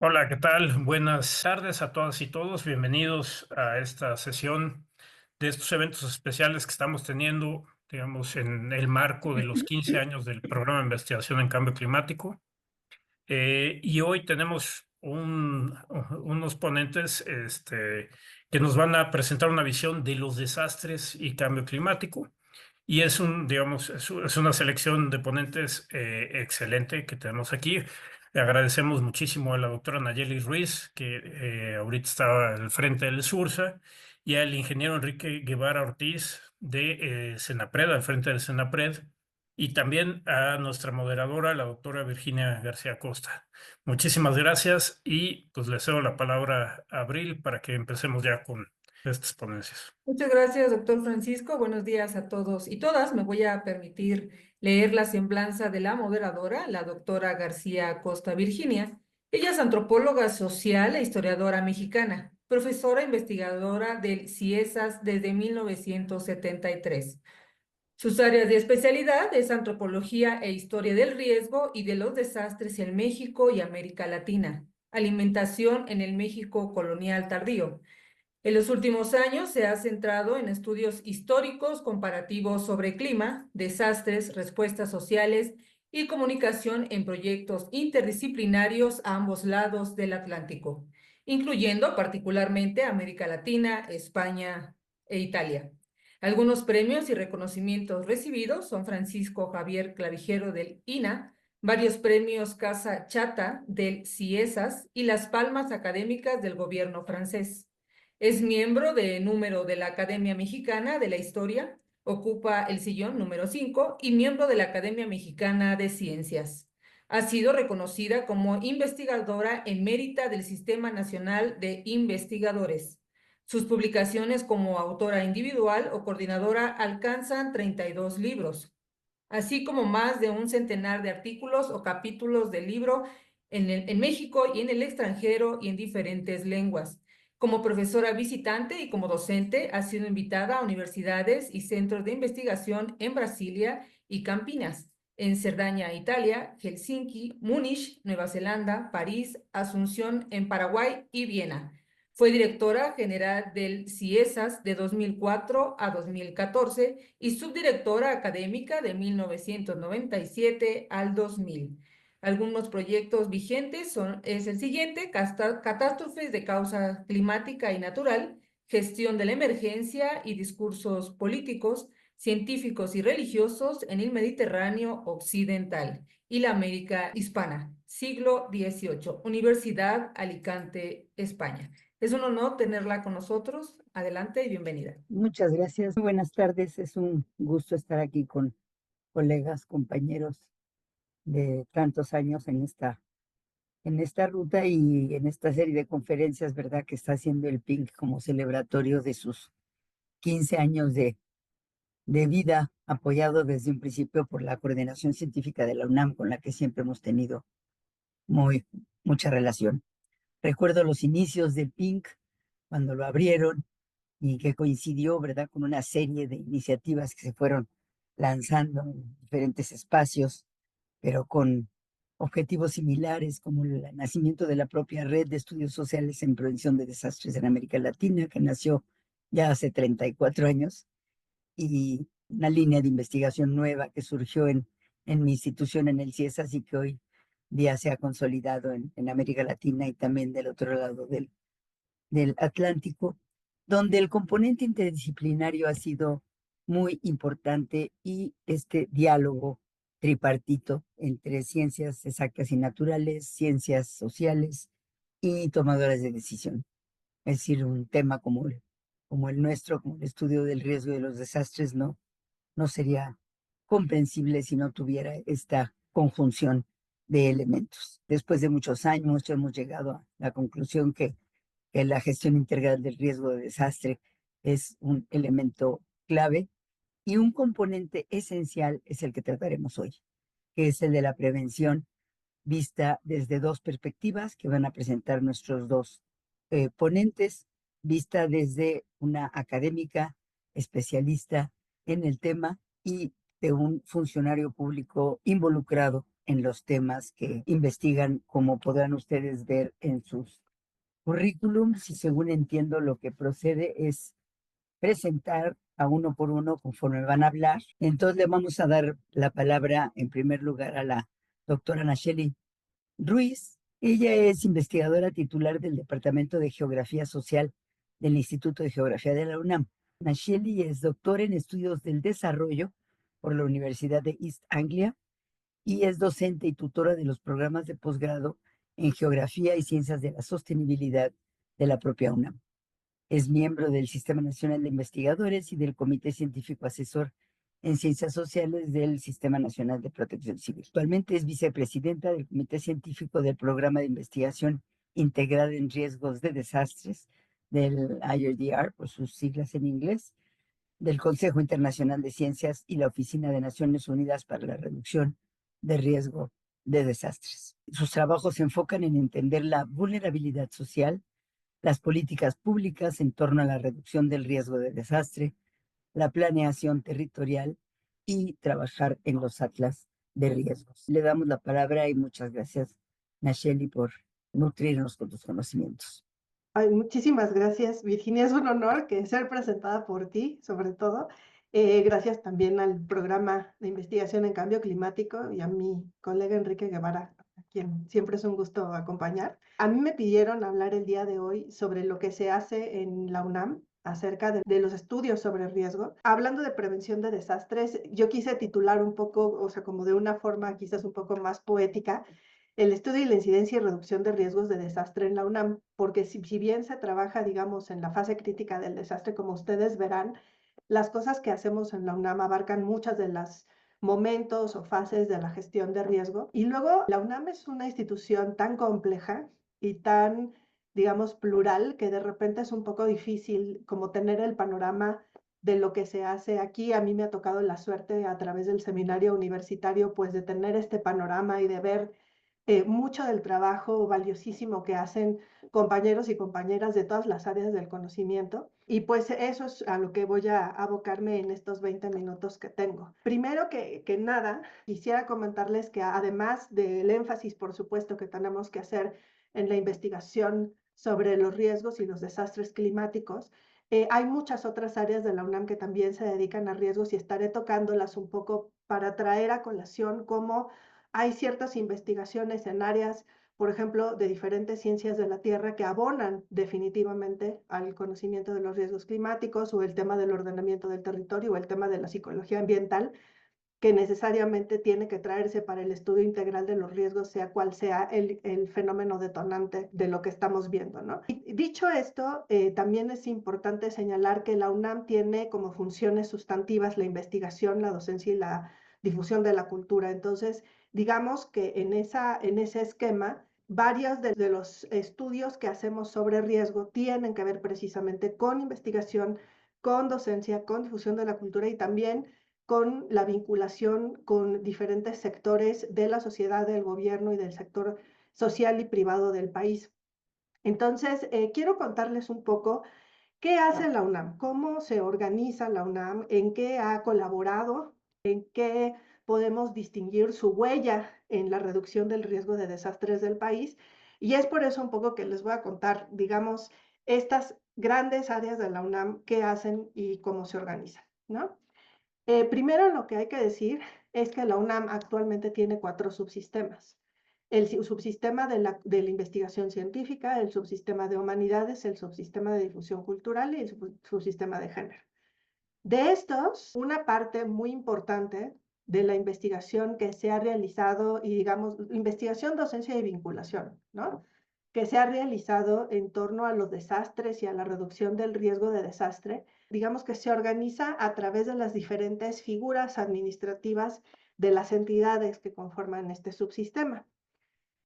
Hola, ¿qué tal? Buenas tardes a todas y todos. Bienvenidos a esta sesión de estos eventos especiales que estamos teniendo, digamos, en el marco de los 15 años del programa de investigación en cambio climático. Y hoy tenemos unos ponentes que nos van a presentar una visión de los desastres y cambio climático. Y digamos, es una selección de ponentes excelente que tenemos aquí. Le agradecemos muchísimo a la doctora Nayeli Ruiz, que ahorita está al frente del SURSA, y al ingeniero Enrique Guevara Ortiz de Senapred, al frente del Senapred, y también a nuestra moderadora, la doctora Virginia García Costa. Muchísimas gracias y pues le cedo la palabra a Abril para que empecemos ya con estas ponencias. Muchas gracias, doctor Francisco. Buenos días a todos y todas. Me voy a permitir leer la semblanza de la moderadora, la doctora García Costa Virginia. Ella es antropóloga social e historiadora mexicana, profesora investigadora del CIESAS desde 1973. Sus áreas de especialidad es antropología e historia del riesgo y de los desastres en México y América Latina, alimentación en el México colonial tardío. En los últimos años se ha centrado en estudios históricos comparativos sobre clima, desastres, respuestas sociales y comunicación en proyectos interdisciplinarios a ambos lados del Atlántico, incluyendo particularmente América Latina, España e Italia. Algunos premios y reconocimientos recibidos son Francisco Javier Clavijero del INA, varios premios Casa Chata del CIESAS y las palmas académicas del gobierno francés. Es miembro de número de la Academia Mexicana de la Historia, ocupa el sillón número 5 y miembro de la Academia Mexicana de Ciencias. Ha sido reconocida como investigadora emérita del Sistema Nacional de Investigadores. Sus publicaciones como autora individual o coordinadora alcanzan 32 libros, así como más de un centenar de artículos o capítulos del libro en México y en el extranjero y en diferentes lenguas. Como profesora visitante y como docente, ha sido invitada a universidades y centros de investigación en Brasilia y Campinas, en Cerdaña, Italia, Helsinki, Múnich, Nueva Zelanda, París, Asunción, en Paraguay y Viena. Fue directora general del CIESAS de 2004 a 2014 y subdirectora académica de 1997 al 2000. Algunos proyectos vigentes es el siguiente: catástrofes de causa climática y natural, gestión de la emergencia y discursos políticos, científicos y religiosos en el Mediterráneo occidental y la América hispana, siglo XVIII, Universidad Alicante, España. Es un honor tenerla con nosotros. Adelante y bienvenida. Muchas gracias. Muy buenas tardes. Es un gusto estar aquí con colegas, compañeros de tantos años en esta ruta y en esta serie de conferencias, ¿verdad? Que está haciendo el PINC como celebratorio de sus 15 años de vida, apoyado desde un principio por la Coordinación Científica de la UNAM, con la que siempre hemos tenido muy, mucha relación. Recuerdo los inicios del PINC, cuando lo abrieron, y que coincidió, ¿verdad?, con una serie de iniciativas que se fueron lanzando en diferentes espacios, pero con objetivos similares, como el nacimiento de la propia Red de Estudios Sociales en Prevención de Desastres en América Latina, que nació ya hace 34 años, y una línea de investigación nueva que surgió en mi institución, en el CIESAS, y que hoy día se ha consolidado en América Latina y también del otro lado del Atlántico, donde el componente interdisciplinario ha sido muy importante y este diálogo tripartito entre ciencias exactas y naturales, ciencias sociales y tomadoras de decisión. Es decir, un tema como el nuestro, como el estudio del riesgo de los desastres, no sería comprensible si no tuviera esta conjunción de elementos. Después de muchos años hemos llegado a la conclusión que la gestión integral del riesgo de desastre es un elemento clave y un componente esencial es el que trataremos hoy, que es el de la prevención vista desde dos perspectivas que van a presentar nuestros dos ponentes, vista desde una académica especialista en el tema y de un funcionario público involucrado en los temas que investigan, como podrán ustedes ver en sus currículums, y según entiendo lo que procede es presentar a uno por uno conforme van a hablar. Entonces le vamos a dar la palabra en primer lugar a la doctora Nacheli Ruiz. Ella es investigadora titular del Departamento de Geografía Social del Instituto de Geografía de la UNAM. Nacheli es doctora en estudios del desarrollo por la Universidad de East Anglia y es docente y tutora de los programas de posgrado en Geografía y Ciencias de la Sostenibilidad de la propia UNAM. Es miembro del Sistema Nacional de Investigadores y del Comité Científico Asesor en Ciencias Sociales del Sistema Nacional de Protección Civil. Actualmente es vicepresidenta del Comité Científico del Programa de Investigación Integrada en Riesgos de Desastres del IRDR, por sus siglas en inglés, del Consejo Internacional de Ciencias y la Oficina de Naciones Unidas para la Reducción de Riesgo de Desastres. Sus trabajos se enfocan en entender la vulnerabilidad social, las políticas públicas en torno a la reducción del riesgo de desastre, la planeación territorial y trabajar en los atlas de riesgos. Le damos la palabra y muchas gracias, Nacheli, por nutrirnos con tus conocimientos. Ay, muchísimas gracias, Virginia. Es un honor que ser presentada por ti, sobre todo. Gracias también al programa de investigación en cambio climático y a mi colega Enrique Guevara, a quien siempre es un gusto acompañar. A mí me pidieron hablar el día de hoy sobre lo que se hace en la UNAM acerca de los estudios sobre riesgo. Hablando de prevención de desastres, yo quise titular un poco, o sea, como de una forma quizás un poco más poética, el estudio y la incidencia y reducción de riesgos de desastre en la UNAM, porque si bien se trabaja, digamos, en la fase crítica del desastre, como ustedes verán, las cosas que hacemos en la UNAM abarcan muchas de las momentos o fases de la gestión de riesgo. Y luego, la UNAM es una institución tan compleja y tan, digamos, plural, que de repente es un poco difícil como tener el panorama de lo que se hace aquí. A mí me ha tocado la suerte a través del seminario universitario, pues de tener este panorama y de ver mucho del trabajo valiosísimo que hacen compañeros y compañeras de todas las áreas del conocimiento. Y pues eso es a lo que voy a abocarme en estos 20 minutos que tengo. Primero que nada, quisiera comentarles que además del énfasis, por supuesto, que tenemos que hacer en la investigación sobre los riesgos y los desastres climáticos, hay muchas otras áreas de la UNAM que también se dedican a riesgos y estaré tocándolas un poco para traer a colación cómo hay ciertas investigaciones en áreas, por ejemplo, de diferentes ciencias de la Tierra que abonan definitivamente al conocimiento de los riesgos climáticos o el tema del ordenamiento del territorio o el tema de la psicología ambiental, que necesariamente tiene que traerse para el estudio integral de los riesgos, sea cual sea el fenómeno detonante de lo que estamos viendo, ¿no? Y dicho esto, también es importante señalar que la UNAM tiene como funciones sustantivas la investigación, la docencia y la difusión de la cultura. Entonces, digamos que en ese esquema, varios de los estudios que hacemos sobre riesgo tienen que ver precisamente con investigación, con docencia, con difusión de la cultura y también con la vinculación con diferentes sectores de la sociedad, del gobierno y del sector social y privado del país. Entonces, quiero contarles un poco qué hace la UNAM, cómo se organiza la UNAM, en qué ha colaborado, en qué podemos distinguir su huella en la reducción del riesgo de desastres del país. Y es por eso un poco que les voy a contar, digamos, estas grandes áreas de la UNAM, qué hacen y cómo se organizan, ¿no? Primero, lo que hay que decir es que la UNAM actualmente tiene 4 subsistemas. El subsistema de la investigación científica, el subsistema de humanidades, el subsistema de difusión cultural y el subsistema de género. De estos, una parte muy importante de la investigación que se ha realizado, y digamos, investigación, docencia y vinculación, ¿no? Que se ha realizado en torno a los desastres y a la reducción del riesgo de desastre, digamos que se organiza a través de las diferentes figuras administrativas de las entidades que conforman este subsistema.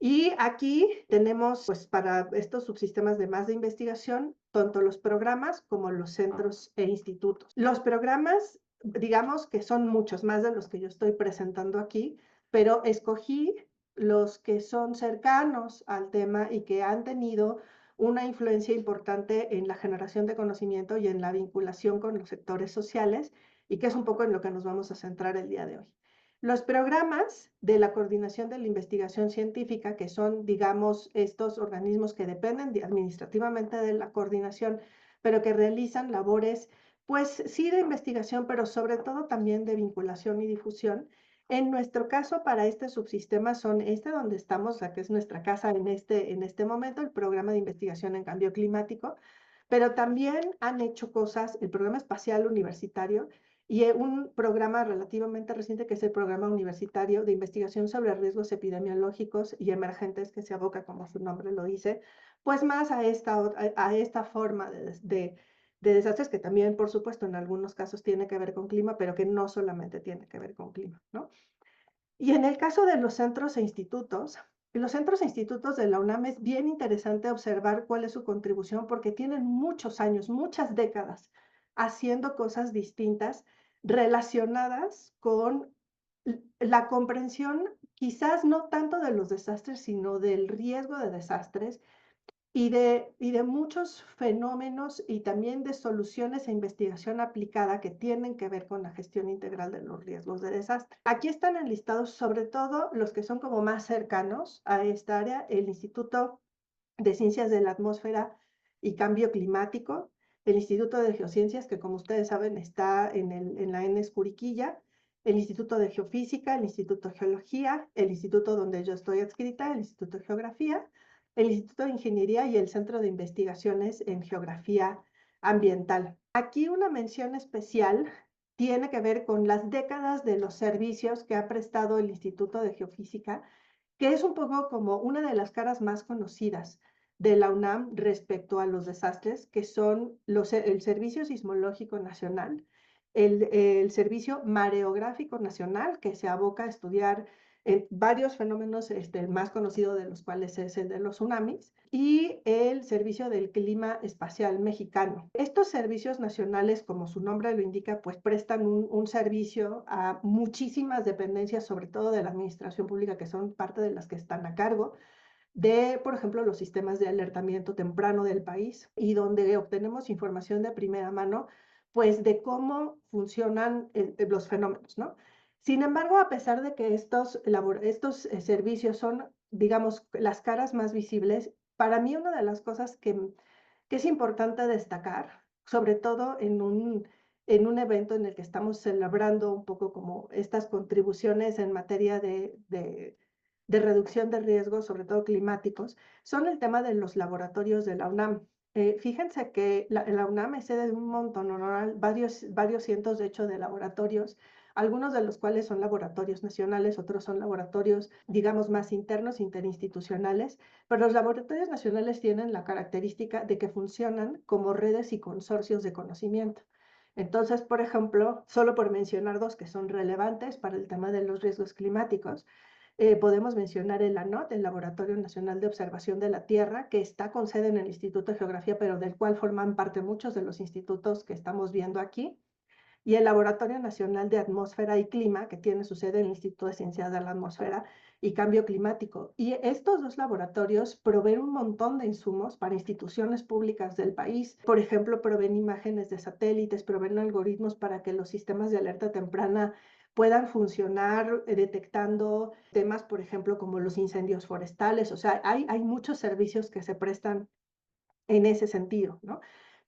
Y aquí tenemos, pues para estos subsistemas de más de investigación, tanto los programas como los centros e institutos. Los programas, digamos que son muchos más de los que yo estoy presentando aquí, pero escogí los que son cercanos al tema y que han tenido una influencia importante en la generación de conocimiento y en la vinculación con los sectores sociales, y que es un poco en lo que nos vamos a centrar el día de hoy. Los programas de la Coordinación de la Investigación Científica, que son, digamos, estos organismos que dependen administrativamente de la coordinación, pero que realizan labores, pues sí de investigación, pero sobre todo también de vinculación y difusión. En nuestro caso, para este subsistema son donde estamos, que es nuestra casa en este momento, el Programa de Investigación en Cambio Climático, pero también han hecho cosas, el Programa Espacial Universitario, y un programa relativamente reciente que es el Programa Universitario de Investigación sobre Riesgos Epidemiológicos y Emergentes, que se aboca, como su nombre lo dice, pues más a esta forma de desastres que también, por supuesto, en algunos casos tiene que ver con clima, pero que no solamente tiene que ver con clima, ¿no? Y en el caso de los centros e institutos de la UNAM es bien interesante observar cuál es su contribución porque tienen muchos años, muchas décadas haciendo cosas distintas relacionadas con la comprensión, quizás no tanto de los desastres, sino del riesgo de desastres y de muchos fenómenos y también de soluciones e investigación aplicada que tienen que ver con la gestión integral de los riesgos de desastre. Aquí están enlistados sobre todo los que son como más cercanos a esta área, el Instituto de Ciencias de la Atmósfera y Cambio Climático, el Instituto de Geociencias, que como ustedes saben está en la ENES Curiquilla, el Instituto de Geofísica, el Instituto de Geología, el instituto donde yo estoy adscrita, el Instituto de Geografía, el Instituto de Ingeniería y el Centro de Investigaciones en Geografía Ambiental. Aquí una mención especial tiene que ver con las décadas de los servicios que ha prestado el Instituto de Geofísica, que es un poco como una de las caras más conocidas de la UNAM respecto a los desastres, que son el Servicio Sismológico Nacional, el Servicio Mareográfico Nacional, que se aboca a estudiar varios fenómenos, el más conocido de los cuales es el de los tsunamis, y el Servicio del Clima Espacial Mexicano. Estos servicios nacionales, como su nombre lo indica, pues prestan un servicio a muchísimas dependencias, sobre todo de la administración pública, que son parte de las que están a cargo de, por ejemplo, los sistemas de alertamiento temprano del país y donde obtenemos información de primera mano, pues de cómo funcionan los fenómenos, ¿no? Sin embargo, a pesar de que estos servicios son, digamos, las caras más visibles, para mí una de las cosas que es importante destacar, sobre todo en un evento en el que estamos celebrando un poco como estas contribuciones en materia de reducción de riesgos, sobre todo climáticos, son el tema de los laboratorios de la UNAM. Fíjense que la UNAM es sede de un montón, varios cientos, de hecho, de laboratorios, algunos de los cuales son laboratorios nacionales, otros son laboratorios, digamos, más internos, interinstitucionales, pero los laboratorios nacionales tienen la característica de que funcionan como redes y consorcios de conocimiento. Entonces, por ejemplo, solo por mencionar dos que son relevantes para el tema de los riesgos climáticos, podemos mencionar el ANOT, el Laboratorio Nacional de Observación de la Tierra, que está con sede en el Instituto de Geografía, pero del cual forman parte muchos de los institutos que estamos viendo aquí, y el Laboratorio Nacional de Atmósfera y Clima, que tiene su sede en el Instituto de Ciencias de la Atmósfera y Cambio Climático. Y estos dos laboratorios proveen un montón de insumos para instituciones públicas del país. Por ejemplo, proveen imágenes de satélites, proveen algoritmos para que los sistemas de alerta temprana puedan funcionar detectando temas, por ejemplo, como los incendios forestales. O sea, hay muchos servicios que se prestan en ese sentido, ¿no?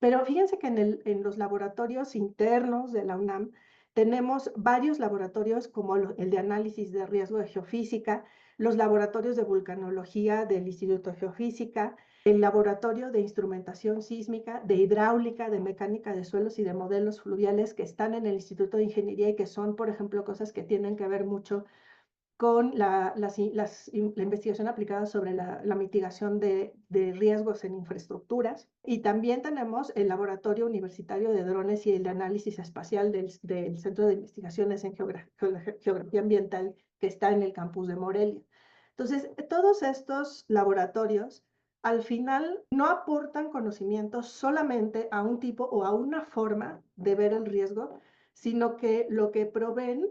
Pero fíjense que en los laboratorios internos de la UNAM tenemos varios laboratorios como el de análisis de riesgo de geofísica, los laboratorios de vulcanología del Instituto de Geofísica, el laboratorio de instrumentación sísmica, de hidráulica, de mecánica de suelos y de modelos fluviales que están en el Instituto de Ingeniería y que son, por ejemplo, cosas que tienen que ver mucho con la investigación aplicada sobre la mitigación de riesgos en infraestructuras. Y también tenemos el Laboratorio Universitario de Drones y el de Análisis Espacial del Centro de Investigaciones en Geografía Ambiental, que está en el campus de Morelia. Entonces, todos estos laboratorios al final no aportan conocimientos solamente a un tipo o a una forma de ver el riesgo, sino que lo que proveen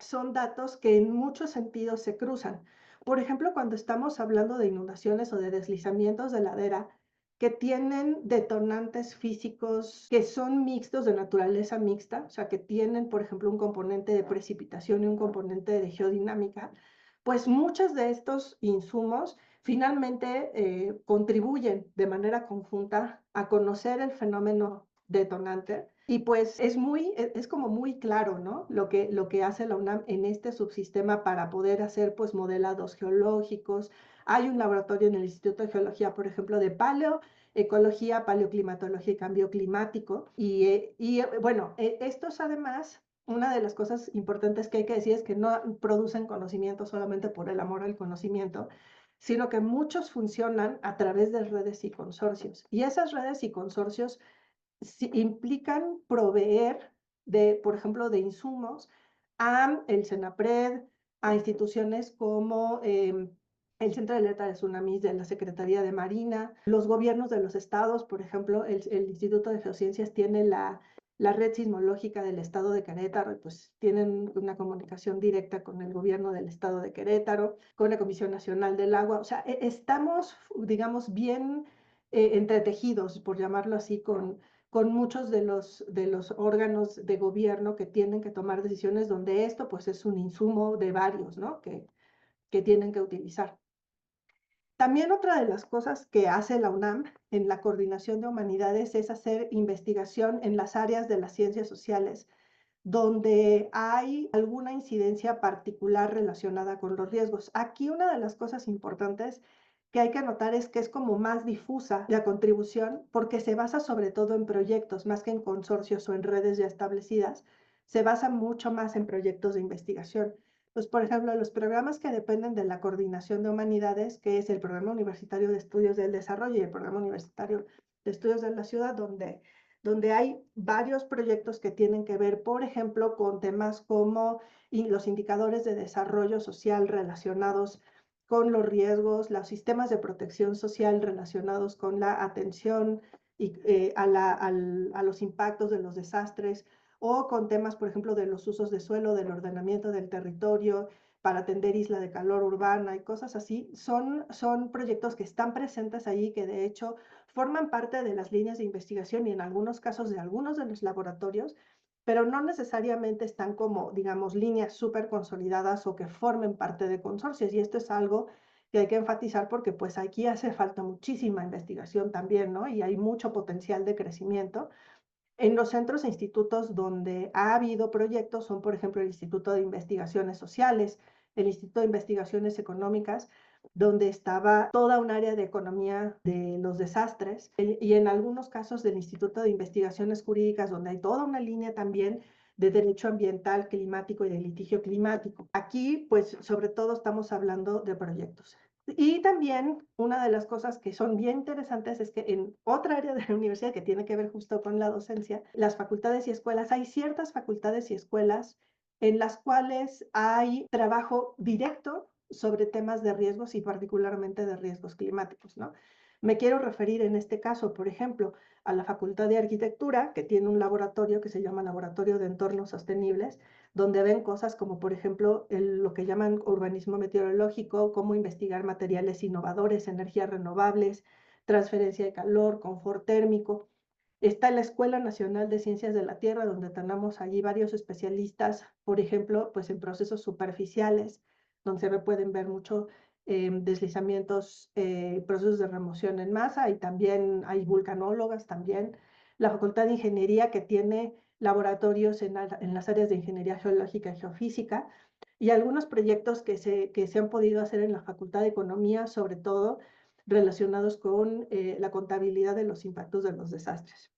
son datos que en muchos sentidos se cruzan. Por ejemplo, cuando estamos hablando de inundaciones o de deslizamientos de ladera, que tienen detonantes físicos que son mixtos, de naturaleza mixta, o sea, que tienen, por ejemplo, un componente de precipitación y un componente de geodinámica, pues muchos de estos insumos finalmente contribuyen de manera conjunta a conocer el fenómeno detonante. Y pues es como muy claro, ¿no? Lo que hace la UNAM en este subsistema para poder hacer pues modelados geológicos. Hay un laboratorio en el Instituto de Geología, por ejemplo, de paleoecología, paleoclimatología y cambio climático. Bueno, estos además, una de las cosas importantes que hay que decir es que no producen conocimiento solamente por el amor al conocimiento, sino que muchos funcionan a través de redes y consorcios. Y esas redes y consorcios implican proveer por ejemplo, de insumos a el CENAPRED, a instituciones como el Centro de Alerta de Tsunamis de la Secretaría de Marina, los gobiernos de los estados, por ejemplo, el Instituto de Geociencias tiene la red sismológica del estado de Querétaro, pues tienen una comunicación directa con el gobierno del estado de Querétaro, con la Comisión Nacional del Agua, o sea, estamos, digamos, bien entretejidos, por llamarlo así, con muchos de los órganos de gobierno que tienen que tomar decisiones donde esto pues es un insumo de varios, ¿no? Que tienen que utilizar. También otra de las cosas que hace la UNAM en la coordinación de humanidades es hacer investigación en las áreas de las ciencias sociales, donde hay alguna incidencia particular relacionada con los riesgos. Aquí una de las cosas importantes que hay que notar es que es como más difusa la contribución porque se basa sobre todo en proyectos, más que en consorcios o en redes ya establecidas, se basa mucho más en proyectos de investigación. Pues, por ejemplo, los programas que dependen de la coordinación de humanidades, que es el Programa Universitario de Estudios del Desarrollo y el Programa Universitario de Estudios de la Ciudad, donde hay varios proyectos que tienen que ver, por ejemplo, con temas como los indicadores de desarrollo social relacionados con los riesgos, los sistemas de protección social relacionados con la atención a los impactos de los desastres, o con temas, por ejemplo, de los usos de suelo, del ordenamiento del territorio, para atender isla de calor urbana y cosas así. Son proyectos que están presentes allí, que de hecho forman parte de las líneas de investigación y en algunos casos de algunos de los laboratorios, pero no necesariamente están como, digamos, líneas súper consolidadas o que formen parte de consorcios. Y esto es algo que hay que enfatizar porque pues aquí hace falta muchísima investigación también, ¿no? Y hay mucho potencial de crecimiento. En los centros e institutos donde ha habido proyectos son, por ejemplo, el Instituto de Investigaciones Sociales, el Instituto de Investigaciones Económicas, donde estaba toda un área de economía de los desastres, y en algunos casos del Instituto de Investigaciones Jurídicas, donde hay toda una línea también de derecho ambiental, climático y de litigio climático. Aquí, pues, sobre todo estamos hablando de proyectos. Y también una de las cosas que son bien interesantes es que en otra área de la universidad que tiene que ver justo con la docencia, las facultades y escuelas, hay ciertas facultades y escuelas en las cuales hay trabajo directo sobre temas de riesgos y particularmente de riesgos climáticos, ¿no? Me quiero referir en este caso, por ejemplo, a la Facultad de Arquitectura, que tiene un laboratorio que se llama Laboratorio de Entornos Sostenibles, donde ven cosas como, por ejemplo, lo que llaman urbanismo meteorológico, cómo investigar materiales innovadores, energías renovables, transferencia de calor, confort térmico. Está la Escuela Nacional de Ciencias de la Tierra, donde tenemos allí varios especialistas, por ejemplo, pues en procesos superficiales, donde se pueden ver mucho deslizamientos, procesos de remoción en masa, y también hay vulcanólogas también. La Facultad de Ingeniería, que tiene laboratorios en las áreas de ingeniería geológica y geofísica, y algunos proyectos que se han podido hacer en la Facultad de Economía, sobre todo relacionados con la contabilidad de los impactos de los desastres.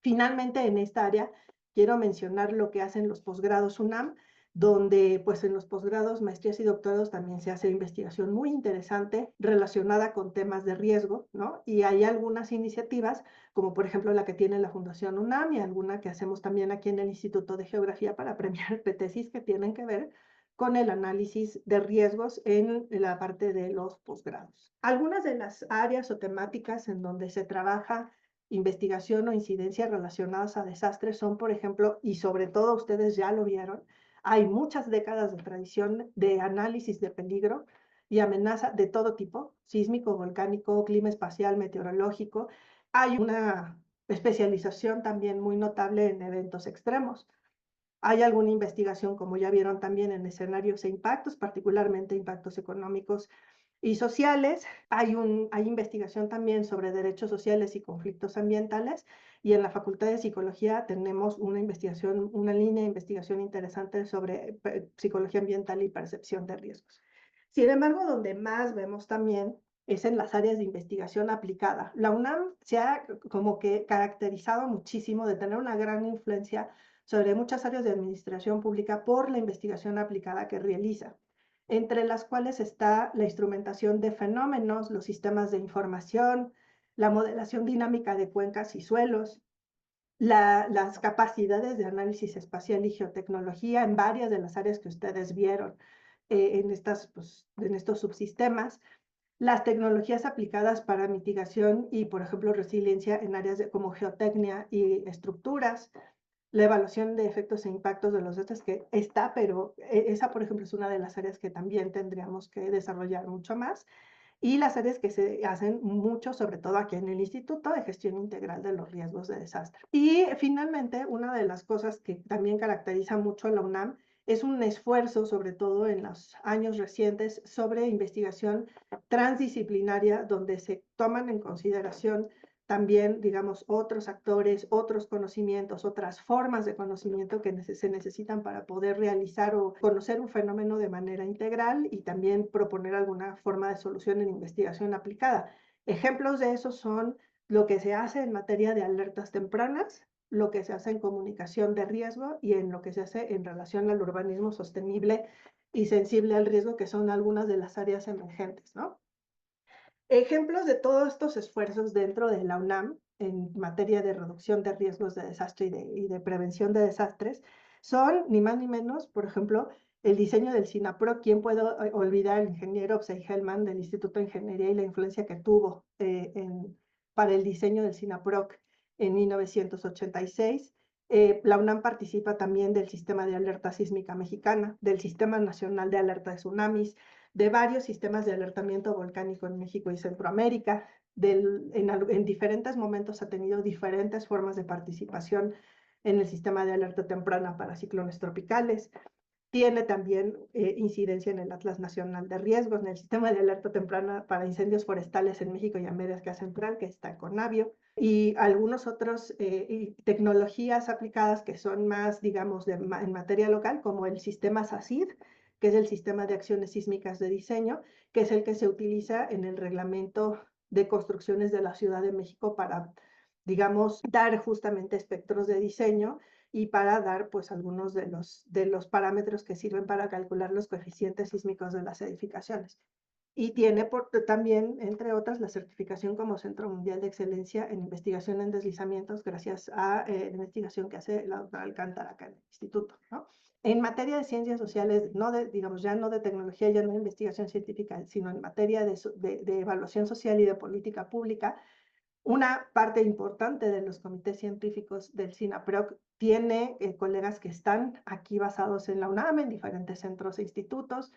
Finalmente, en esta área, quiero mencionar lo que hacen los posgrados UNAM, donde pues en los posgrados, maestrías y doctorados también se hace investigación muy interesante relacionada con temas de riesgo, ¿no? Y hay algunas iniciativas, como por ejemplo la que tiene la Fundación UNAM y alguna que hacemos también aquí en el Instituto de Geografía para premiar de tesis que tienen que ver con el análisis de riesgos en la parte de los posgrados. Algunas de las áreas o temáticas en donde se trabaja investigación o incidencias relacionadas a desastres son, por ejemplo, y sobre todo ustedes ya lo vieron, hay muchas décadas de tradición de análisis de peligro, y amenaza de todo tipo, sísmico, volcánico, clima espacial, meteorológico. Hay una especialización también muy notable en eventos extremos. Hay alguna investigación, como ya vieron también, en escenarios e impactos, particularmente impactos económicos y sociales. Hay investigación también sobre derechos sociales y conflictos ambientales, y en la Facultad de Psicología tenemos una investigación, una línea de investigación interesante sobre psicología ambiental y percepción de riesgos. Sin embargo, donde más vemos también es en las áreas de investigación aplicada. La UNAM se ha como que caracterizado muchísimo de tener una gran influencia sobre muchas áreas de administración pública por la investigación aplicada que realiza, entre las cuales está la instrumentación de fenómenos, los sistemas de información, la modelación dinámica de cuencas y suelos, las capacidades de análisis espacial y geotecnología en varias de las áreas que ustedes vieron en estos subsistemas, las tecnologías aplicadas para mitigación y, por ejemplo, resiliencia en áreas como geotecnia y estructuras, la evaluación de efectos e impactos de los desastres que está, pero esa, por ejemplo, es una de las áreas que también tendríamos que desarrollar mucho más, y las áreas que se hacen mucho, sobre todo aquí en el Instituto de Gestión Integral de los Riesgos de Desastre. Y finalmente, una de las cosas que también caracteriza mucho a la UNAM es un esfuerzo, sobre todo en los años recientes, sobre investigación transdisciplinaria, donde se toman en consideración también, digamos, otros actores, otros conocimientos, otras formas de conocimiento que se necesitan para poder realizar o conocer un fenómeno de manera integral y también proponer alguna forma de solución en investigación aplicada. Ejemplos de eso son lo que se hace en materia de alertas tempranas, lo que se hace en comunicación de riesgo y en lo que se hace en relación al urbanismo sostenible y sensible al riesgo, que son algunas de las áreas emergentes, ¿no? Ejemplos de todos estos esfuerzos dentro de la UNAM en materia de reducción de riesgos de desastre y de prevención de desastres son, ni más ni menos, por ejemplo, el diseño del SINAPROC. ¿Quién puede olvidar al ingeniero Upsey Hellman del Instituto de Ingeniería y la influencia que tuvo para el diseño del SINAPROC en 1986? La UNAM participa también del Sistema de Alerta Sísmica Mexicana, del Sistema Nacional de Alerta de Tsunamis, de varios sistemas de alertamiento volcánico en México y Centroamérica. En diferentes momentos ha tenido diferentes formas de participación en el sistema de alerta temprana para ciclones tropicales. Tiene también incidencia en el Atlas Nacional de Riesgos, en el sistema de alerta temprana para incendios forestales en México y América Central, que está con Conavio, y algunos otros tecnologías aplicadas que son más, digamos, en materia local, como el sistema SACID, que es el Sistema de Acciones Sísmicas de Diseño, que es el que se utiliza en el reglamento de construcciones de la Ciudad de México para, digamos, dar justamente espectros de diseño y para dar pues algunos de los parámetros que sirven para calcular los coeficientes sísmicos de las edificaciones. Y tiene también, entre otras, la certificación como Centro Mundial de Excelencia en Investigación en Deslizamientos, gracias a la investigación que hace la doctora Alcántara acá en el instituto, ¿no? En materia de ciencias sociales, digamos, ya no de tecnología, ya no de investigación científica, sino en materia de evaluación social y de política pública, una parte importante de los comités científicos del SINAPROC tiene colegas que están aquí basados en la UNAM, en diferentes centros e institutos.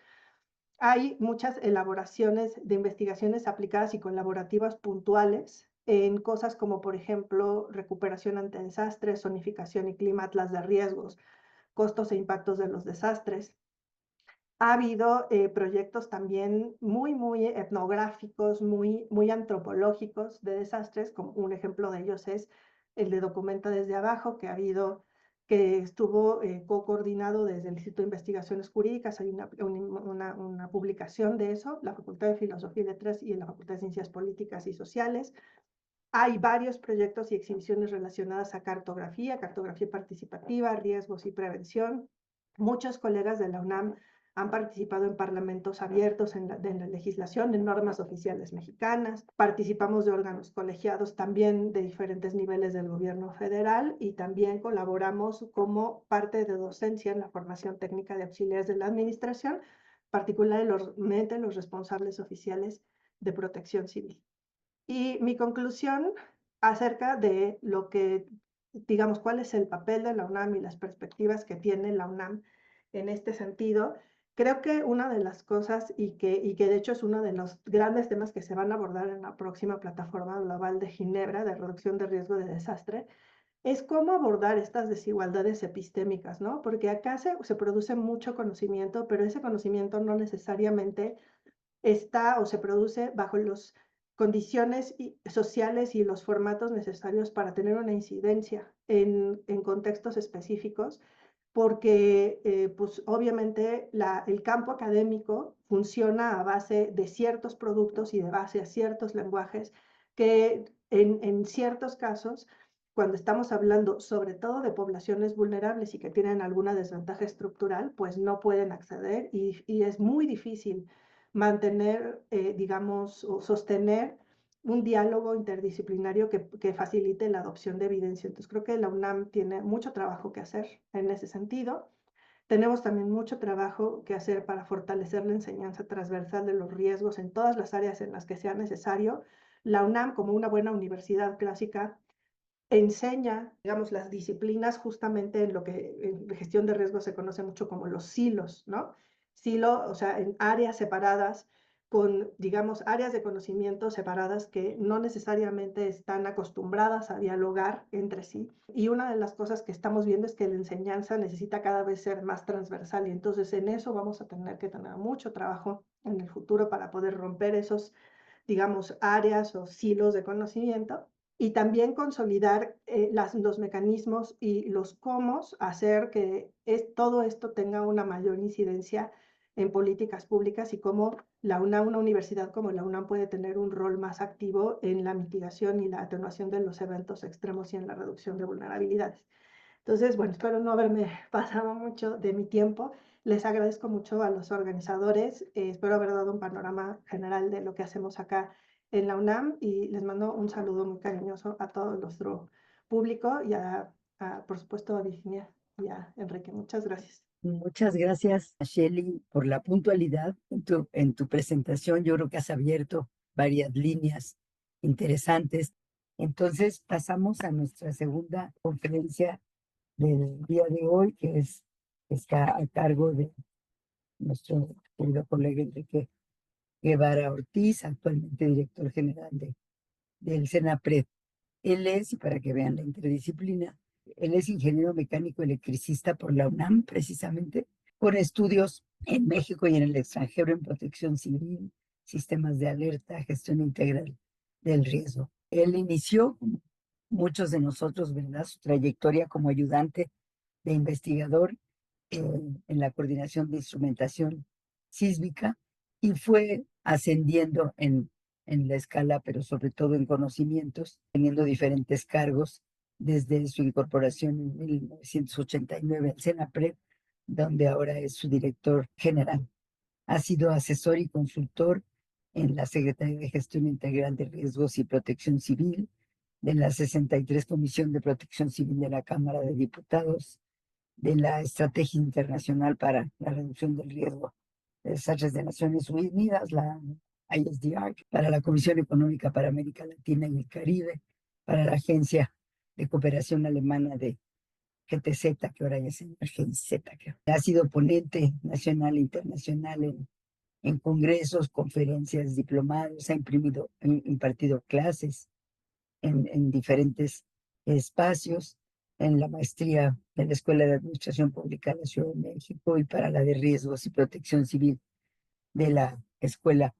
Hay muchas elaboraciones de investigaciones aplicadas y colaborativas puntuales en cosas como, por ejemplo, recuperación ante desastres, zonificación y clima, atlas de riesgos, costos e impactos de los desastres. Ha habido proyectos también muy etnográficos, muy antropológicos de desastres, como un ejemplo de ellos es el de Documenta desde Abajo, que estuvo co-coordinado desde el Instituto de Investigaciones Jurídicas. Hay una publicación de eso, la Facultad de Filosofía y Letras y en la Facultad de Ciencias Políticas y Sociales. Hay varios proyectos y exhibiciones relacionadas a cartografía participativa, riesgos y prevención. Muchos colegas de la UNAM han participado en parlamentos abiertos en la legislación, en normas oficiales mexicanas. Participamos de órganos colegiados también de diferentes niveles del gobierno federal y también colaboramos como parte de docencia en la formación técnica de auxiliares de la administración, particularmente los responsables oficiales de protección civil. Y mi conclusión acerca de lo que, digamos, cuál es el papel de la UNAM y las perspectivas que tiene la UNAM en este sentido, Creo que una de las cosas y que de hecho es uno de los grandes temas que se van a abordar en la próxima plataforma global de Ginebra de reducción de riesgo de desastre es cómo abordar estas desigualdades epistémicas, ¿no? Porque acá se produce mucho conocimiento, pero ese conocimiento no necesariamente está o se produce bajo las condiciones sociales y los formatos necesarios para tener una incidencia en contextos específicos, porque pues obviamente el campo académico funciona a base de ciertos productos y de base a ciertos lenguajes que en ciertos casos, cuando estamos hablando sobre todo de poblaciones vulnerables y que tienen alguna desventaja estructural, pues no pueden acceder y es muy difícil mantener, digamos, o sostener un diálogo interdisciplinario que facilite la adopción de evidencia. Entonces, creo que la UNAM tiene mucho trabajo que hacer en ese sentido. Tenemos también mucho trabajo que hacer para fortalecer la enseñanza transversal de los riesgos en todas las áreas en las que sea necesario. La UNAM, como una buena universidad clásica, enseña, digamos, las disciplinas justamente en lo que en gestión de riesgos se conoce mucho como los silos, ¿no? Silo, o sea, en áreas separadas con, digamos, áreas de conocimiento separadas que no necesariamente están acostumbradas a dialogar entre sí. Y una de las cosas que estamos viendo es que la enseñanza necesita cada vez ser más transversal y entonces en eso vamos a tener que tener mucho trabajo en el futuro para poder romper esos, digamos, áreas o silos de conocimiento y también consolidar los mecanismos y los cómo hacer que todo esto tenga una mayor incidencia en políticas públicas y cómo la UNAM, una universidad como la UNAM puede tener un rol más activo en la mitigación y la atenuación de los eventos extremos y en la reducción de vulnerabilidades. Entonces, bueno, espero no haberme pasado mucho de mi tiempo. Les agradezco mucho a los organizadores. Espero haber dado un panorama general de lo que hacemos acá en la UNAM y les mando un saludo muy cariñoso a todo nuestro público y por supuesto, a Virginia y a Enrique. Muchas gracias. Muchas gracias, Shelly, por la puntualidad en tu presentación. Yo creo que has abierto varias líneas interesantes. Entonces, pasamos a nuestra segunda conferencia del día de hoy, que está a cargo de nuestro querido colega Enrique Guevara Ortiz, actualmente director general del CENAPRED. Él es, y para que vean la interdisciplina, él es ingeniero mecánico electricista por la UNAM, precisamente, con estudios en México y en el extranjero en protección civil, sistemas de alerta, gestión integral del riesgo. Él inició, como muchos de nosotros, ¿verdad?, su trayectoria como ayudante de investigador en la coordinación de instrumentación sísmica y fue ascendiendo en la escala, pero sobre todo en conocimientos, teniendo diferentes cargos desde su incorporación en 1989 al CENAPRED, donde ahora es su director general. Ha sido asesor y consultor en la Secretaría de Gestión Integral de Riesgos y Protección Civil, de la 63 Comisión de Protección Civil de la Cámara de Diputados, de la Estrategia Internacional para la Reducción del Riesgo de Desastres de Naciones Unidas, la ISDR, para la Comisión Económica para América Latina y el Caribe, para la Agencia de Cooperación Alemana de GTZ, que ahora ya se llama GIZ. Ha sido ponente nacional e internacional en congresos, conferencias, diplomados, ha impartido clases en diferentes espacios, en la maestría de la Escuela de Administración Pública de la Ciudad de México y para la de Riesgos y Protección Civil de la escuela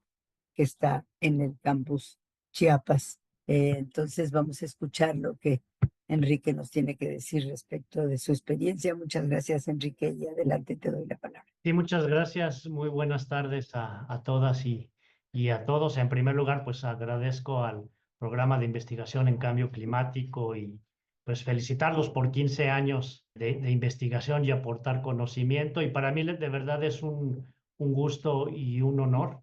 que está en el campus Chiapas. Entonces vamos a escuchar lo que Enrique nos tiene que decir respecto de su experiencia. Muchas gracias, Enrique, y adelante te doy la palabra. Sí, muchas gracias. Muy buenas tardes a todas y a todos. En primer lugar, pues agradezco al programa de investigación en cambio climático y pues felicitarlos por 15 años de investigación y aportar conocimiento. Y para mí de verdad es un gusto y un honor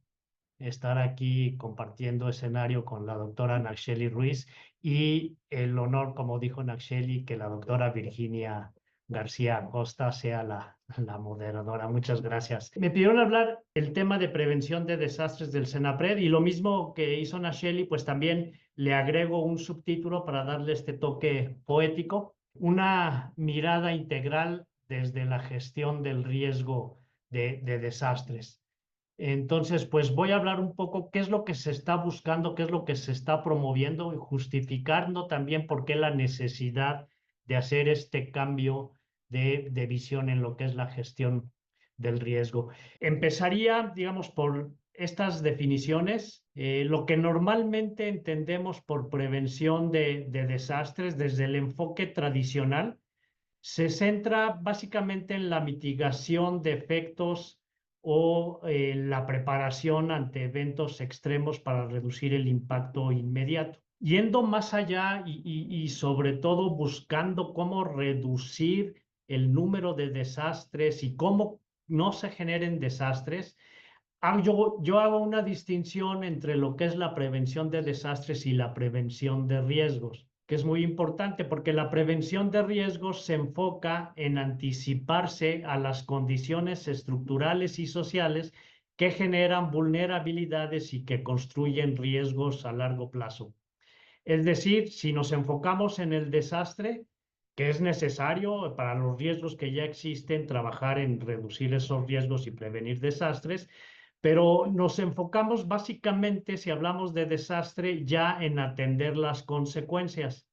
estar aquí compartiendo escenario con la doctora Nacheli Ruiz y el honor, como dijo Nacheli, que la doctora Virginia García Acosta sea la moderadora. Muchas gracias. Me pidieron hablar el tema de prevención de desastres del CENAPRED y lo mismo que hizo Nacheli, pues también le agrego un subtítulo para darle este toque poético, una mirada integral desde la gestión del riesgo de desastres. Entonces, pues voy a hablar un poco qué es lo que se está buscando, qué es lo que se está promoviendo y justificando también por qué la necesidad de hacer este cambio de visión en lo que es la gestión del riesgo. Empezaría, digamos, por estas definiciones. Lo que normalmente entendemos por prevención de desastres desde el enfoque tradicional se centra básicamente en la mitigación de efectos o la preparación ante eventos extremos para reducir el impacto inmediato. Yendo más allá y sobre todo buscando cómo reducir el número de desastres y cómo no se generen desastres, yo hago una distinción entre lo que es la prevención de desastres y la prevención de riesgos, que es muy importante porque la prevención de riesgos se enfoca en anticiparse a las condiciones estructurales y sociales que generan vulnerabilidades y que construyen riesgos a largo plazo. Es decir, si nos enfocamos en el desastre, que es necesario para los riesgos que ya existen, trabajar en reducir esos riesgos y prevenir desastres, pero nos enfocamos básicamente, si hablamos de desastre, ya en atender las consecuencias,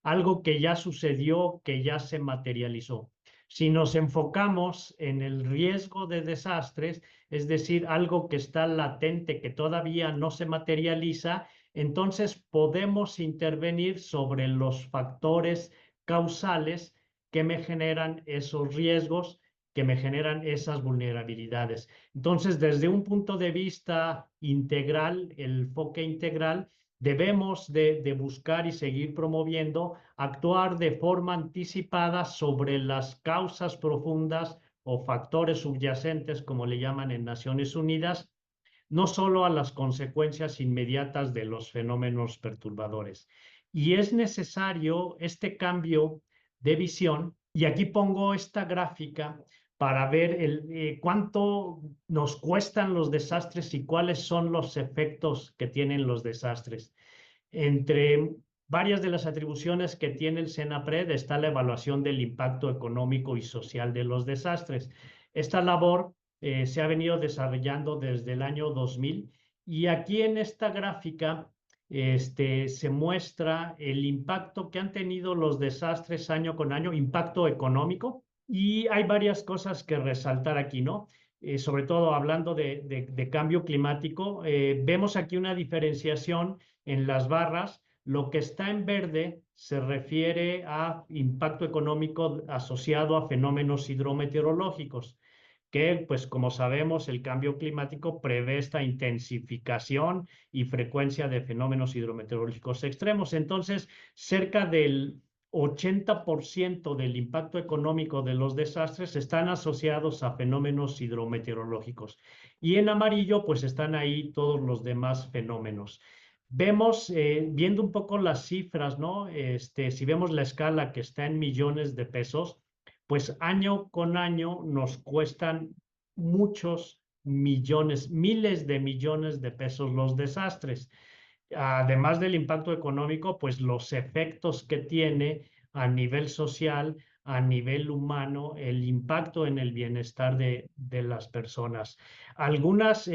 algo que ya sucedió, que ya se materializó. Si nos enfocamos en el riesgo de desastres, es decir, algo que está latente, que todavía no se materializa, entonces podemos intervenir sobre los factores causales que me generan esos riesgos, que me generan esas vulnerabilidades. Entonces, desde un punto de vista integral, el enfoque integral, debemos de buscar y seguir promoviendo actuar de forma anticipada sobre las causas profundas o factores subyacentes, como le llaman en Naciones Unidas, no solo a las consecuencias inmediatas de los fenómenos perturbadores. Y es necesario este cambio de visión, y aquí pongo esta gráfica para ver cuánto nos cuestan los desastres y cuáles son los efectos que tienen los desastres. Entre varias de las atribuciones que tiene el SENAPRED está la evaluación del impacto económico y social de los desastres. Esta labor se ha venido desarrollando desde el año 2000 y aquí en esta gráfica se muestra el impacto que han tenido los desastres año con año, impacto económico, y hay varias cosas que resaltar aquí, ¿no? Sobre todo hablando de cambio climático, vemos aquí una diferenciación en las barras. Lo que está en verde se refiere a impacto económico asociado a fenómenos hidrometeorológicos, que, pues como sabemos, el cambio climático prevé esta intensificación y frecuencia de fenómenos hidrometeorológicos extremos. Entonces, cerca del 80% del impacto económico de los desastres están asociados a fenómenos hidrometeorológicos. Y en amarillo, pues están ahí todos los demás fenómenos. Vemos, viendo un poco las cifras, ¿no? Si vemos la escala que está en millones de pesos, pues año con año nos cuestan muchos millones, miles de millones de pesos los desastres. Además del impacto económico, pues los efectos que tiene a nivel social, a nivel humano, el impacto en el bienestar de las personas. Algunas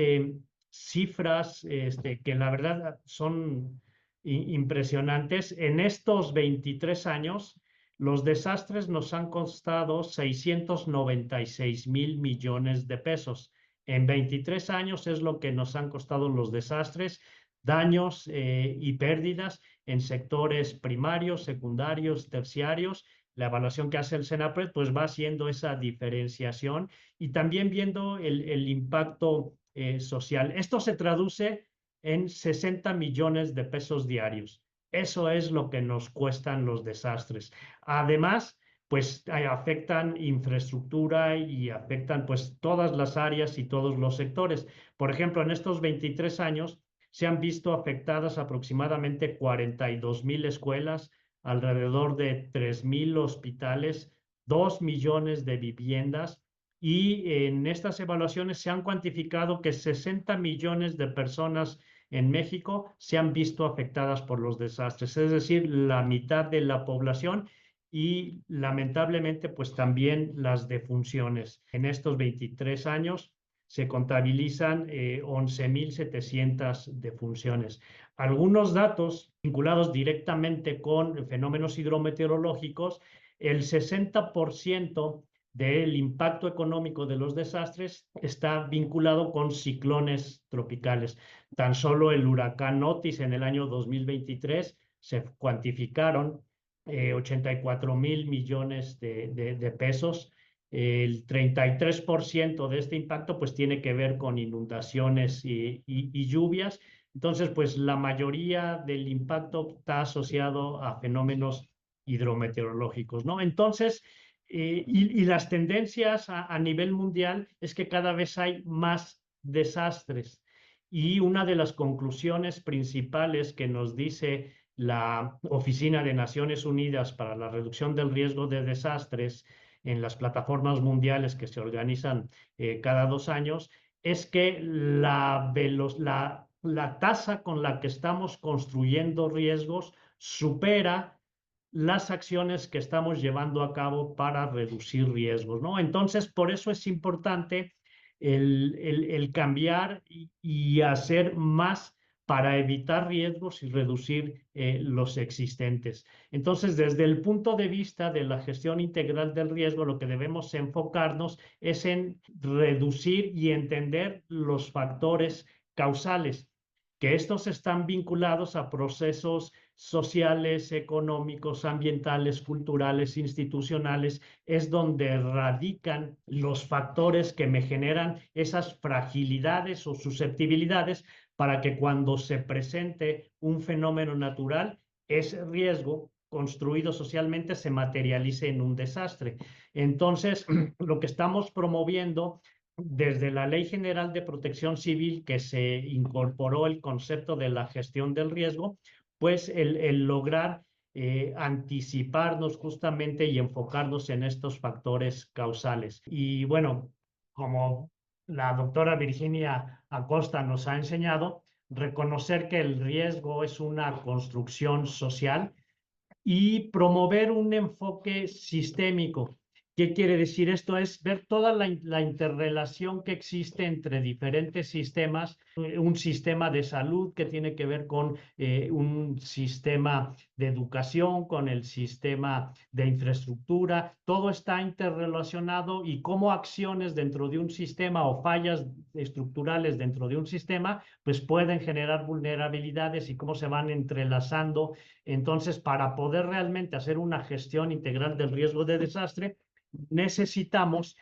cifras que la verdad son impresionantes. En estos 23 años, los desastres nos han costado 696,000 millones de pesos. En 23 años es lo que nos han costado los desastres, daños y pérdidas en sectores primarios, secundarios, terciarios. La evaluación que hace el SENAPRED pues va haciendo esa diferenciación y también viendo el impacto social. Esto se traduce en 60 millones de pesos diarios. Eso es lo que nos cuestan los desastres. Además, pues afectan infraestructura y afectan pues todas las áreas y todos los sectores. Por ejemplo, en estos 23 años se han visto afectadas aproximadamente 42,000 escuelas, alrededor de 3,000 hospitales, 2 millones de viviendas, y en estas evaluaciones se han cuantificado que 60 millones de personas en México se han visto afectadas por los desastres, es decir, la mitad de la población, y lamentablemente pues también las defunciones. En estos 23 años se contabilizan 11.700 defunciones. Algunos datos vinculados directamente con fenómenos hidrometeorológicos, el 60% del impacto económico de los desastres está vinculado con ciclones tropicales. Tan solo el huracán Otis en el año 2023 se cuantificaron 84.000 millones de pesos. El 33% de este impacto pues tiene que ver con inundaciones y lluvias. Entonces, pues la mayoría del impacto está asociado a fenómenos hidrometeorológicos, ¿no? Entonces, y las tendencias a nivel mundial es que cada vez hay más desastres. Y una de las conclusiones principales que nos dice la Oficina de Naciones Unidas para la Reducción del Riesgo de Desastres en las plataformas mundiales que se organizan cada 2 años, es que la tasa con la que estamos construyendo riesgos supera las acciones que estamos llevando a cabo para reducir riesgos, ¿no? Entonces, por eso es importante el cambiar y hacer más para evitar riesgos y reducir los existentes. Entonces, desde el punto de vista de la gestión integral del riesgo, lo que debemos enfocarnos es en reducir y entender los factores causales, que estos están vinculados a procesos sociales, económicos, ambientales, culturales, institucionales, es donde radican los factores que me generan esas fragilidades o susceptibilidades para que cuando se presente un fenómeno natural, ese riesgo construido socialmente se materialice en un desastre. Entonces, lo que estamos promoviendo desde la Ley General de Protección Civil, que se incorporó el concepto de la gestión del riesgo, pues el lograr anticiparnos justamente y enfocarnos en estos factores causales. Y bueno, como la doctora Virginia Acosta nos ha enseñado, reconocer que el riesgo es una construcción social y promover un enfoque sistémico. ¿Qué quiere decir esto? Es ver toda la interrelación que existe entre diferentes sistemas, un sistema de salud que tiene que ver con un sistema de educación, con el sistema de infraestructura, todo está interrelacionado y cómo acciones dentro de un sistema o fallas estructurales dentro de un sistema, pues pueden generar vulnerabilidades y cómo se van entrelazando. Entonces, para poder realmente hacer una gestión integral del riesgo de desastre, necesitamos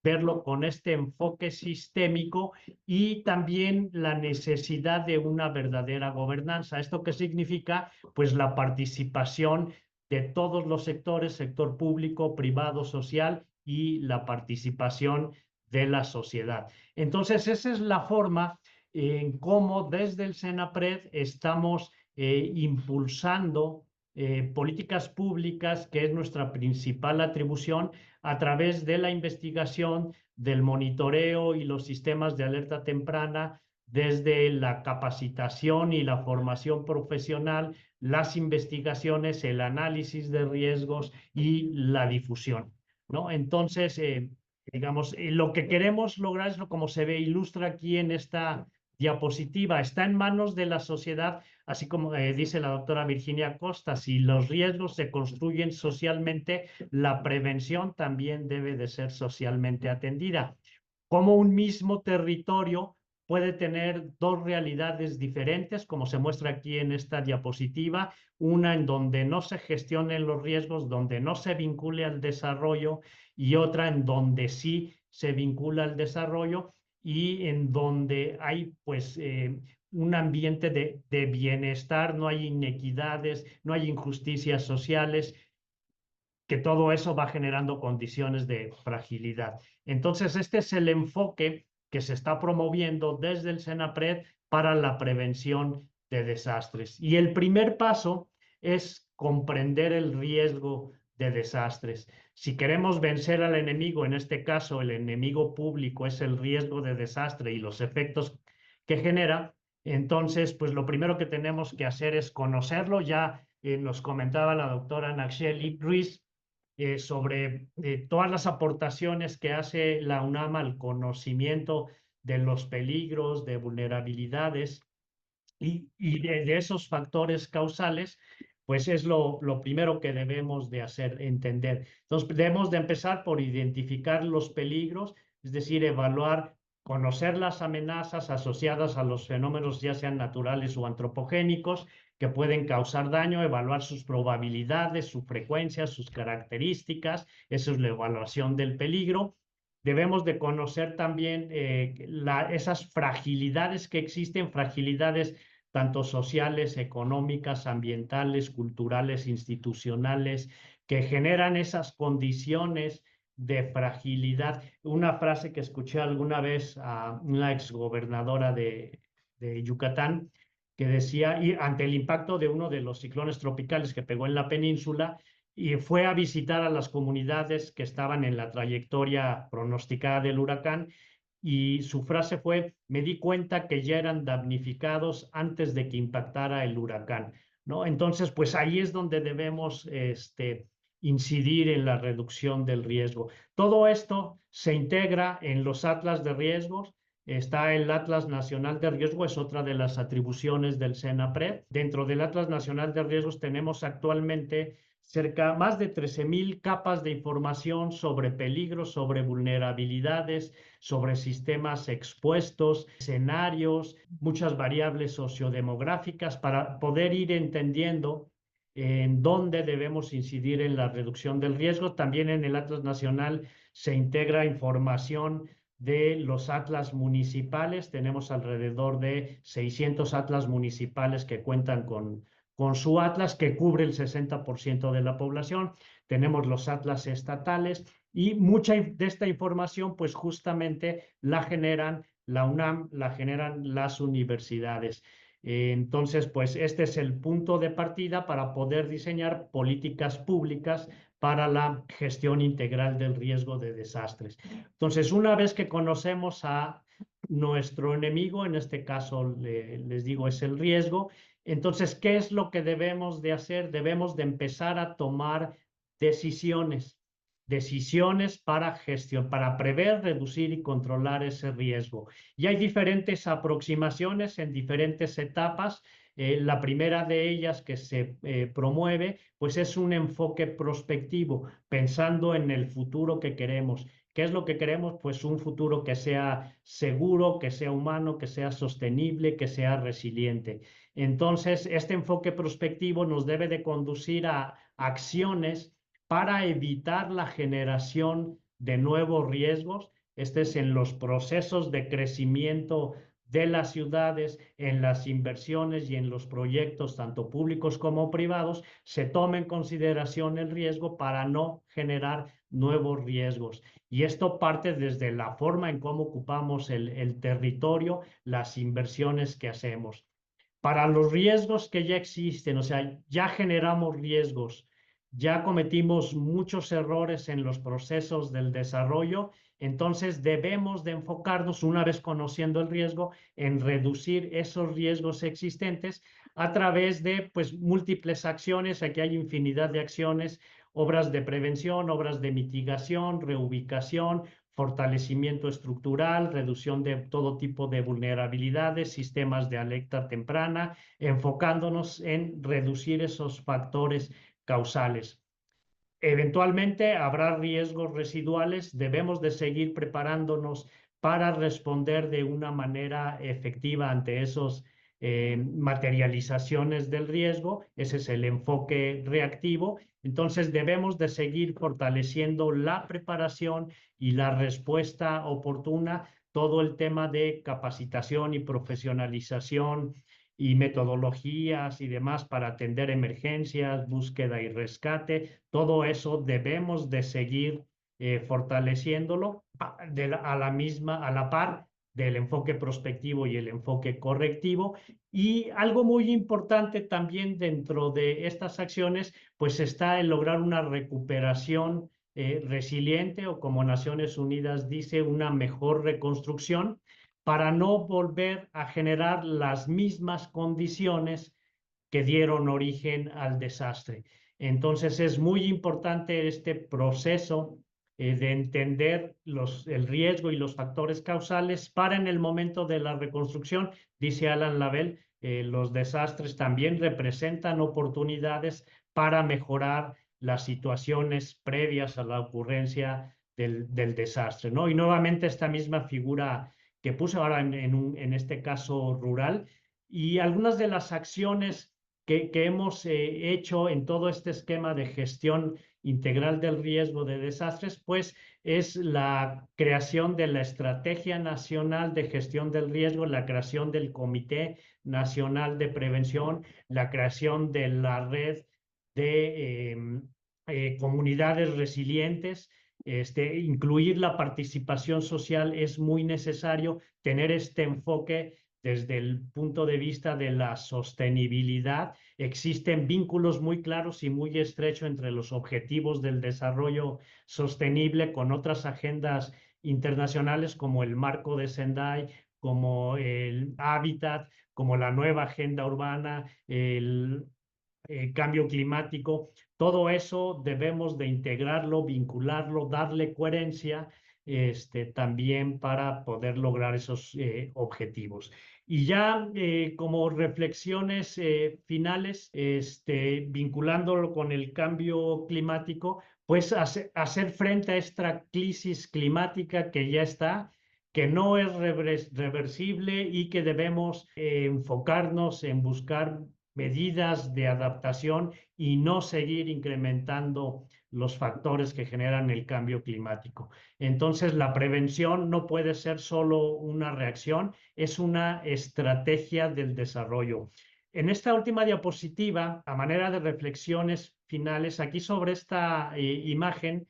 verlo con este enfoque sistémico y también la necesidad de una verdadera gobernanza. ¿Esto qué significa? Pues la participación de todos los sectores, sector público, privado, social y la participación de la sociedad. Entonces, esa es la forma en cómo desde el Senapred estamos impulsando políticas públicas, que es nuestra principal atribución, a través de la investigación, del monitoreo y los sistemas de alerta temprana, desde la capacitación y la formación profesional, las investigaciones, el análisis de riesgos y la difusión, ¿no? Entonces, digamos, lo que queremos lograr es lo como se ve, ilustra aquí en esta diapositiva, está en manos de la sociedad, así como dice la doctora Virginia Costa, si los riesgos se construyen socialmente, la prevención también debe de ser socialmente atendida. Como un mismo territorio puede tener dos realidades diferentes, como se muestra aquí en esta diapositiva, una en donde no se gestionen los riesgos, donde no se vincule al desarrollo, y otra en donde sí se vincula al desarrollo y en donde hay pues un ambiente de bienestar, no hay inequidades, no hay injusticias sociales, que todo eso va generando condiciones de fragilidad. Entonces, este es el enfoque que se está promoviendo desde el Senapred para la prevención de desastres. Y el primer paso es comprender el riesgo de desastres. Si queremos vencer al enemigo, en este caso el enemigo público es el riesgo de desastre y los efectos que genera, entonces, pues lo primero que tenemos que hacer es conocerlo. Ya nos comentaba la doctora Nacheli Ruiz sobre todas las aportaciones que hace la UNAM al conocimiento de los peligros, de vulnerabilidades y de esos factores causales, pues es lo primero que debemos de hacer, entender. Entonces, debemos de empezar por identificar los peligros, es decir, evaluar, conocer las amenazas asociadas a los fenómenos, ya sean naturales o antropogénicos, que pueden causar daño, evaluar sus probabilidades, su frecuencia, sus características. Eso es la evaluación del peligro. Debemos de conocer también esas fragilidades que existen, fragilidades tanto sociales, económicas, ambientales, culturales, institucionales, que generan esas condiciones de fragilidad. Una frase que escuché alguna vez a una exgobernadora de Yucatán, que decía, y ante el impacto de uno de los ciclones tropicales que pegó en la península, y fue a visitar a las comunidades que estaban en la trayectoria pronosticada del huracán, y su frase fue: me di cuenta que ya eran damnificados antes de que impactara el huracán, ¿no? Entonces, pues ahí es donde debemos incidir en la reducción del riesgo. Todo esto se integra en los atlas de riesgos. Está el Atlas Nacional de Riesgo, es otra de las atribuciones del CENAPRED. Dentro del Atlas Nacional de Riesgos tenemos actualmente más de 13,000 capas de información sobre peligros, sobre vulnerabilidades, sobre sistemas expuestos, escenarios, muchas variables sociodemográficas para poder ir entendiendo en dónde debemos incidir en la reducción del riesgo. También en el Atlas Nacional se integra información de los atlas municipales. Tenemos alrededor de 600 atlas municipales que cuentan con su atlas, que cubre el 60% de la población. Tenemos los atlas estatales y mucha de esta información, pues justamente la generan la UNAM, la generan las universidades. Entonces, pues este es el punto de partida para poder diseñar políticas públicas para la gestión integral del riesgo de desastres. Entonces, una vez que conocemos a nuestro enemigo, en este caso les digo es el riesgo, entonces, ¿qué es lo que debemos de hacer? Debemos de empezar a tomar decisiones para prever, reducir y controlar ese riesgo. Y hay diferentes aproximaciones en diferentes etapas. La primera de ellas que se promueve, pues es un enfoque prospectivo, pensando en el futuro que queremos. ¿Qué es lo que queremos? Pues un futuro que sea seguro, que sea humano, que sea sostenible, que sea resiliente. Entonces, este enfoque prospectivo nos debe de conducir a acciones para evitar la generación de nuevos riesgos. Este es en los procesos de crecimiento de las ciudades, en las inversiones y en los proyectos, tanto públicos como privados, se toma en consideración el riesgo para no generar nuevos riesgos. Y esto parte desde la forma en cómo ocupamos el territorio, las inversiones que hacemos. Para los riesgos que ya existen, o sea, ya generamos riesgos, ya cometimos muchos errores en los procesos del desarrollo, entonces debemos de enfocarnos, una vez conociendo el riesgo, en reducir esos riesgos existentes a través de pues múltiples acciones. Aquí hay infinidad de acciones: obras de prevención, obras de mitigación, reubicación, fortalecimiento estructural, reducción de todo tipo de vulnerabilidades, sistemas de alerta temprana, enfocándonos en reducir esos factores causales. Eventualmente habrá riesgos residuales, debemos de seguir preparándonos para responder de una manera efectiva ante esos materializaciones del riesgo. Ese es el enfoque reactivo. Entonces debemos de seguir fortaleciendo la preparación y la respuesta oportuna, todo el tema de capacitación y profesionalización y metodologías y demás para atender emergencias, búsqueda y rescate. Todo eso debemos de seguir fortaleciéndolo a la par del enfoque prospectivo y el enfoque correctivo. Y algo muy importante también dentro de estas acciones, pues está el lograr una recuperación resiliente, o como Naciones Unidas dice, una mejor reconstrucción, para no volver a generar las mismas condiciones que dieron origen al desastre. Entonces es muy importante este proceso de entender el riesgo y los factores causales para en el momento de la reconstrucción. Dice Alan Lavelle, los desastres también representan oportunidades para mejorar las situaciones previas a la ocurrencia del desastre, ¿no? Y nuevamente esta misma figura que puse ahora en este caso rural, y algunas de las acciones que hemos hecho en todo este esquema de gestión integral del riesgo de desastres, pues es la creación de la Estrategia Nacional de Gestión del Riesgo, la creación del Comité Nacional de Prevención, la creación de la red de comunidades resilientes. Incluir la participación social es muy necesario, tener este enfoque desde el punto de vista de la sostenibilidad. Existen vínculos muy claros y muy estrechos entre los objetivos del desarrollo sostenible con otras agendas internacionales como el Marco de Sendai, como el Hábitat, como la nueva agenda urbana, el cambio climático. Todo eso debemos de integrarlo, vincularlo, darle coherencia también para poder lograr esos objetivos. Y ya como reflexiones finales, vinculándolo con el cambio climático, pues hacer frente a esta crisis climática que ya está, que no es reversible y que debemos enfocarnos en buscar medidas de adaptación y no seguir incrementando los factores que generan el cambio climático. Entonces, la prevención no puede ser solo una reacción, es una estrategia del desarrollo. En esta última diapositiva, a manera de reflexiones finales, aquí sobre esta imagen,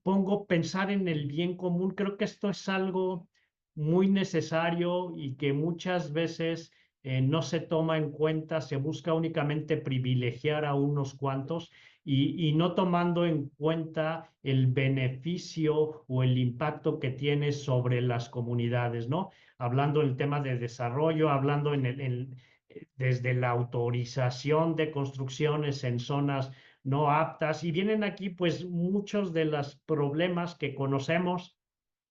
pongo pensar en el bien común. Creo que esto es algo muy necesario y que muchas veces no se toma en cuenta, se busca únicamente privilegiar a unos cuantos y no tomando en cuenta el beneficio o el impacto que tiene sobre las comunidades, ¿no? Hablando del tema de desarrollo, hablando desde la autorización de construcciones en zonas no aptas, y vienen aquí pues muchos de los problemas que conocemos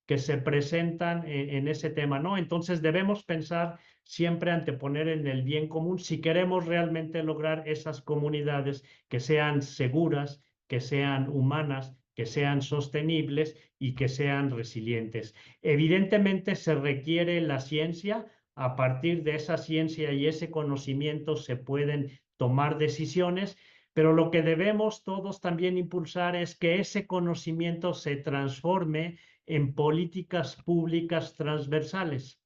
que se presentan en ese tema, ¿no? Entonces debemos pensar siempre anteponer en el bien común si queremos realmente lograr esas comunidades que sean seguras, que sean humanas, que sean sostenibles y que sean resilientes. Evidentemente se requiere la ciencia. A partir de esa ciencia y ese conocimiento se pueden tomar decisiones, pero lo que debemos todos también impulsar es que ese conocimiento se transforme en políticas públicas transversales.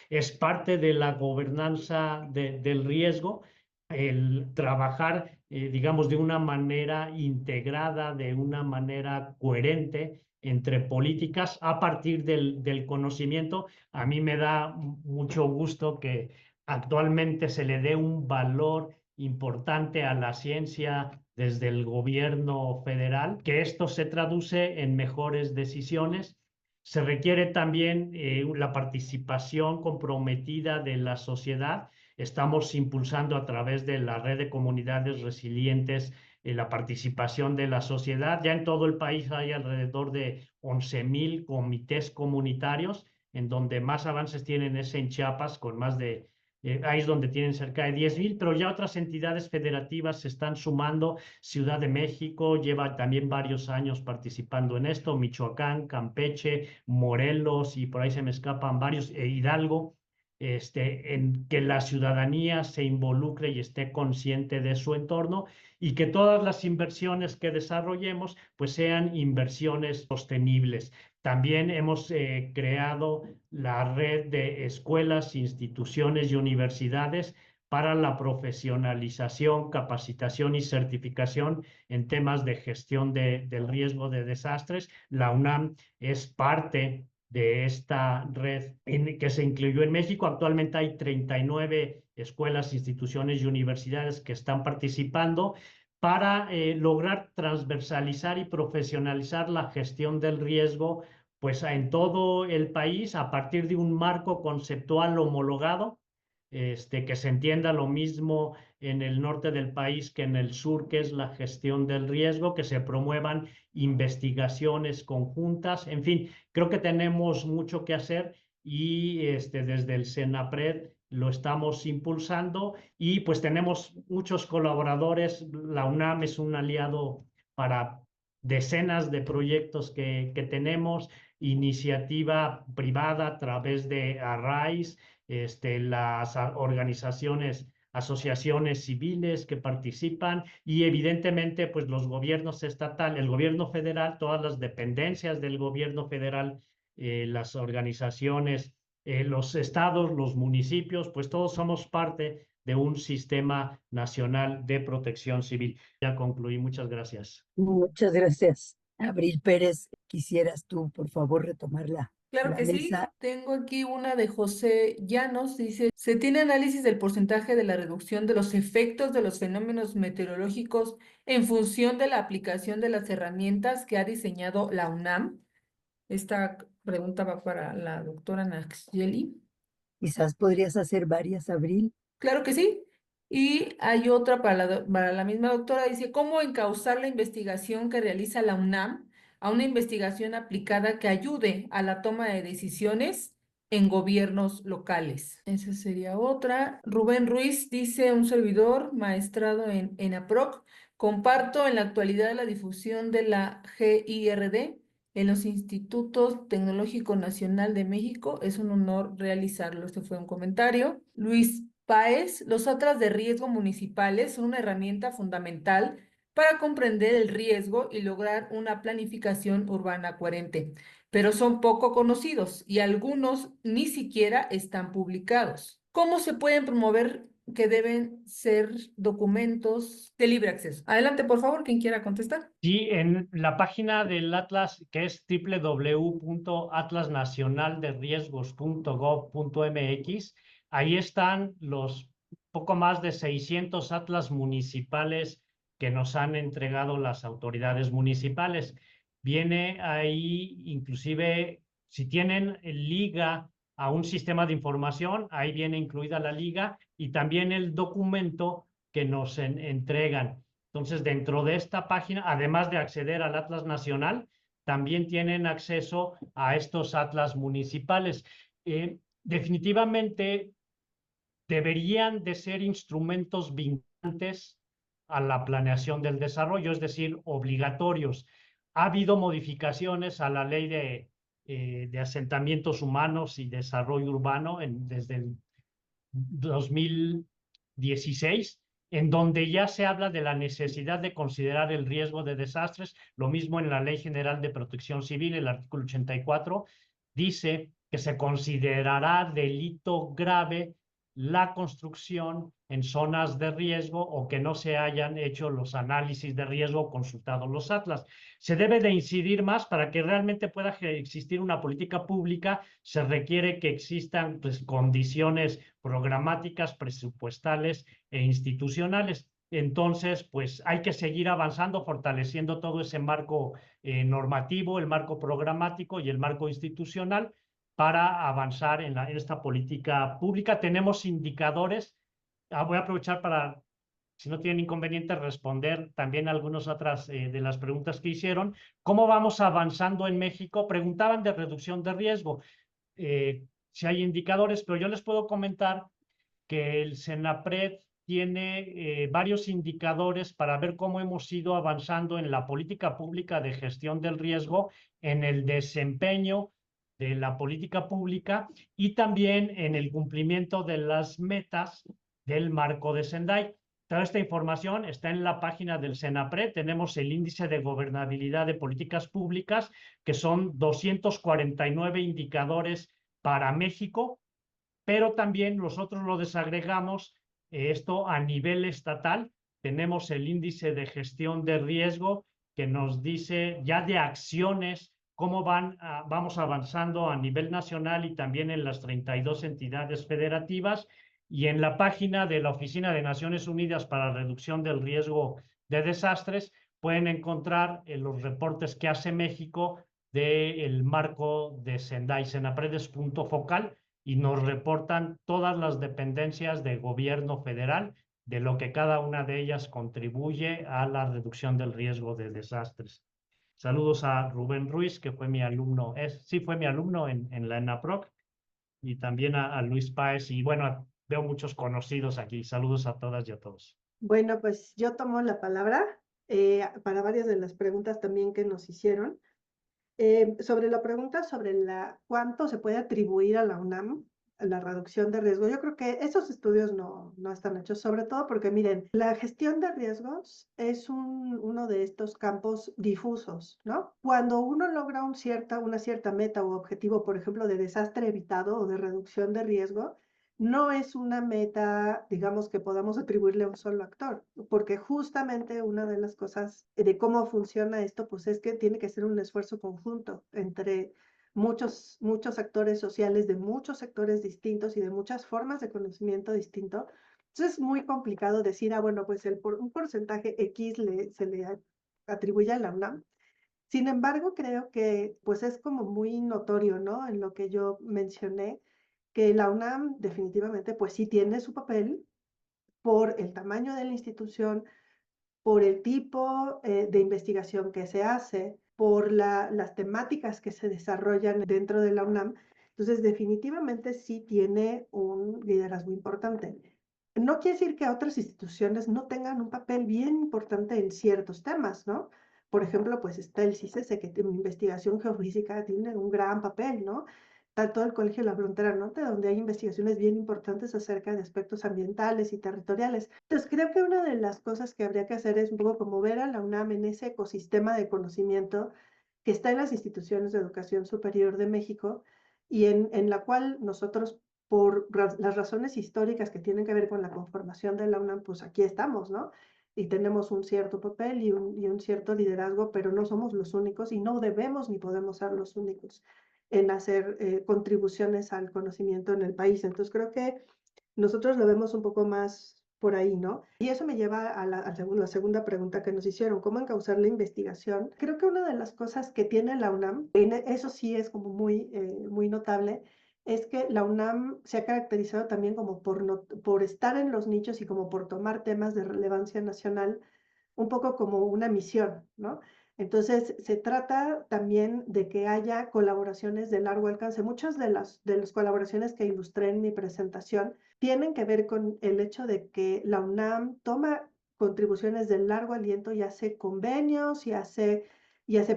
Es parte de la gobernanza del riesgo el trabajar, digamos, de una manera integrada, de una manera coherente entre políticas a partir del conocimiento. A mí me da mucho gusto que actualmente se le dé un valor importante a la ciencia desde el gobierno federal, que esto se traduce en mejores decisiones. Se requiere también la participación comprometida de la sociedad. Estamos impulsando a través de la red de comunidades resilientes la participación de la sociedad. Ya en todo el país hay alrededor de 11,000 comités comunitarios, en donde más avances tienen es en Chiapas, con más de ahí es donde tienen cerca de 10,000, pero ya otras entidades federativas se están sumando. Ciudad de México lleva también varios años participando en esto, Michoacán, Campeche, Morelos y por ahí se me escapan varios, Hidalgo, en que la ciudadanía se involucre y esté consciente de su entorno y que todas las inversiones que desarrollemos pues sean inversiones sostenibles. También hemos creado la red de escuelas, instituciones y universidades para la profesionalización, capacitación y certificación en temas de gestión del riesgo de desastres. La UNAM es parte de esta red que se incluyó en México. Actualmente hay 39 escuelas, instituciones y universidades que están participando para lograr transversalizar y profesionalizar la gestión del riesgo pues en todo el país a partir de un marco conceptual homologado que se entienda lo mismo en el norte del país que en el sur, que es la gestión del riesgo, que se promuevan investigaciones conjuntas. En fin, creo que tenemos mucho que hacer y desde el Senapred lo estamos impulsando y pues tenemos muchos colaboradores. La UNAM es un aliado para decenas de proyectos que tenemos, iniciativa privada a través de Arise, las organizaciones, asociaciones civiles que participan y evidentemente pues los gobiernos estatales, el gobierno federal, todas las dependencias del gobierno federal, las organizaciones, los estados, los municipios, pues todos somos parte de un sistema nacional de protección civil. Ya concluí, muchas gracias. Muchas gracias. Abril Pérez, quisieras tú, por favor, retomar la Claro que sí, mesa. tengo aquí una de José Llanos, dice, se tiene análisis del porcentaje de la reducción de los efectos de los fenómenos meteorológicos en función de la aplicación de las herramientas que ha diseñado la UNAM. Esta pregunta va para la doctora Naxyeli. Quizás podrías hacer varias, Abril. Claro que sí. Y hay otra para la misma doctora, dice, ¿cómo encauzar la investigación que realiza la UNAM a una investigación aplicada que ayude a la toma de decisiones en gobiernos locales? Esa sería otra. Rubén Ruiz dice, un servidor maestrado en ENAPROC, comparto en la actualidad la difusión de la GIRD en los Institutos Tecnológico Nacional de México. Es un honor realizarlo. Este fue un comentario. Luis Páez, los atlas de riesgo municipales son una herramienta fundamental para comprender el riesgo y lograr una planificación urbana coherente, pero son poco conocidos y algunos ni siquiera están publicados. ¿Cómo se pueden promover que deben ser documentos de libre acceso? Adelante, por favor, quien quiera contestar. Sí, en la página del Atlas, que es www.atlasnacionalderriesgos.gov.mx, ahí están los poco más de 600 atlas municipales que nos han entregado las autoridades municipales. Viene ahí, inclusive, si tienen liga a un sistema de información, ahí viene incluida la liga y también el documento que nos entregan. Entonces, dentro de esta página, además de acceder al Atlas Nacional, también tienen acceso a estos atlas municipales. Definitivamente deberían de ser instrumentos vinculantes a la planeación del desarrollo, es decir, obligatorios. Ha habido modificaciones a la ley de asentamientos humanos y desarrollo urbano desde el 2016, en donde ya se habla de la necesidad de considerar el riesgo de desastres. Lo mismo en la Ley General de Protección Civil, el artículo 84, dice que se considerará delito grave la construcción en zonas de riesgo o que no se hayan hecho los análisis de riesgo o consultado los atlas. Se debe de incidir más para que realmente pueda existir una política pública. Se requiere que existan pues, condiciones programáticas, presupuestales e institucionales. Entonces, pues hay que seguir avanzando, fortaleciendo todo ese marco normativo, el marco programático y el marco institucional para avanzar en esta política pública. Tenemos indicadores. Voy a aprovechar para, si no tienen inconveniente, responder también algunas otras de las preguntas que hicieron. ¿Cómo vamos avanzando en México? Preguntaban de reducción de riesgo. Si hay indicadores, pero yo les puedo comentar que el Senapred tiene varios indicadores para ver cómo hemos ido avanzando en la política pública de gestión del riesgo, en el desempeño de la política pública y también en el cumplimiento de las metas del marco de Sendai. Toda esta información está en la página del Senapred. Tenemos el índice de gobernabilidad de políticas públicas, que son 249 indicadores para México, pero también nosotros lo desagregamos esto a nivel estatal. Tenemos el índice de gestión de riesgo que nos dice ya de acciones cómo vamos avanzando a nivel nacional y también en las 32 entidades federativas. Y en la página de la Oficina de Naciones Unidas para la Reducción del Riesgo de Desastres pueden encontrar los reportes que hace México del marco de Sendai. Senapred es punto focal y nos reportan todas las dependencias de gobierno federal, de lo que cada una de ellas contribuye a la reducción del riesgo de desastres. Saludos a Rubén Ruiz, que fue mi alumno, sí fue mi alumno en la ENAPROC, y también a Luis Páez, y bueno, veo muchos conocidos aquí. Saludos a todas y a todos. Bueno, pues yo tomo la palabra para varias de las preguntas también que nos hicieron. Sobre la pregunta sobre cuánto se puede atribuir a la UNAM, a la reducción de riesgo, yo creo que esos estudios no están hechos, sobre todo porque, miren, la gestión de riesgos es uno de estos campos difusos, ¿no? Cuando uno logra una cierta meta u objetivo, por ejemplo, de desastre evitado o de reducción de riesgo, no es una meta, digamos, que podamos atribuirle a un solo actor, porque justamente una de las cosas de cómo funciona esto, pues es que tiene que ser un esfuerzo conjunto entre muchos actores sociales de muchos sectores distintos y de muchas formas de conocimiento distinto. Entonces es muy complicado decir, bueno, pues un porcentaje X se le atribuye a la UNAM. Sin embargo, creo que pues es como muy notorio, ¿no? En lo que yo mencioné, que la UNAM definitivamente pues sí tiene su papel por el tamaño de la institución, por el tipo de investigación que se hace, por las temáticas que se desarrollan dentro de la UNAM. Entonces, definitivamente sí tiene un liderazgo importante. No quiere decir que otras instituciones no tengan un papel bien importante en ciertos temas, ¿no? Por ejemplo, pues está el CICESE, que tiene investigación geofísica, tiene un gran papel, ¿no? Está todo el Colegio de la Frontera Norte, donde hay investigaciones bien importantes acerca de aspectos ambientales y territoriales. Entonces, creo que una de las cosas que habría que hacer es un poco como ver a la UNAM en ese ecosistema de conocimiento que está en las instituciones de educación superior de México y en la cual nosotros, por las razones históricas que tienen que ver con la conformación de la UNAM, pues aquí estamos, ¿no? Y tenemos un cierto papel y un cierto liderazgo, pero no somos los únicos y no debemos ni podemos ser los únicos en hacer contribuciones al conocimiento en el país. Entonces creo que nosotros lo vemos un poco más por ahí, ¿no? Y eso me lleva a la segunda pregunta que nos hicieron, ¿cómo encauzar la investigación? Creo que una de las cosas que tiene la UNAM, eso sí es como muy notable, es que la UNAM se ha caracterizado también como por estar en los nichos y como por tomar temas de relevancia nacional un poco como una misión, ¿no? Entonces, se trata también de que haya colaboraciones de largo alcance. Muchas de las colaboraciones que ilustré en mi presentación tienen que ver con el hecho de que la UNAM toma contribuciones de largo aliento y hace convenios y hace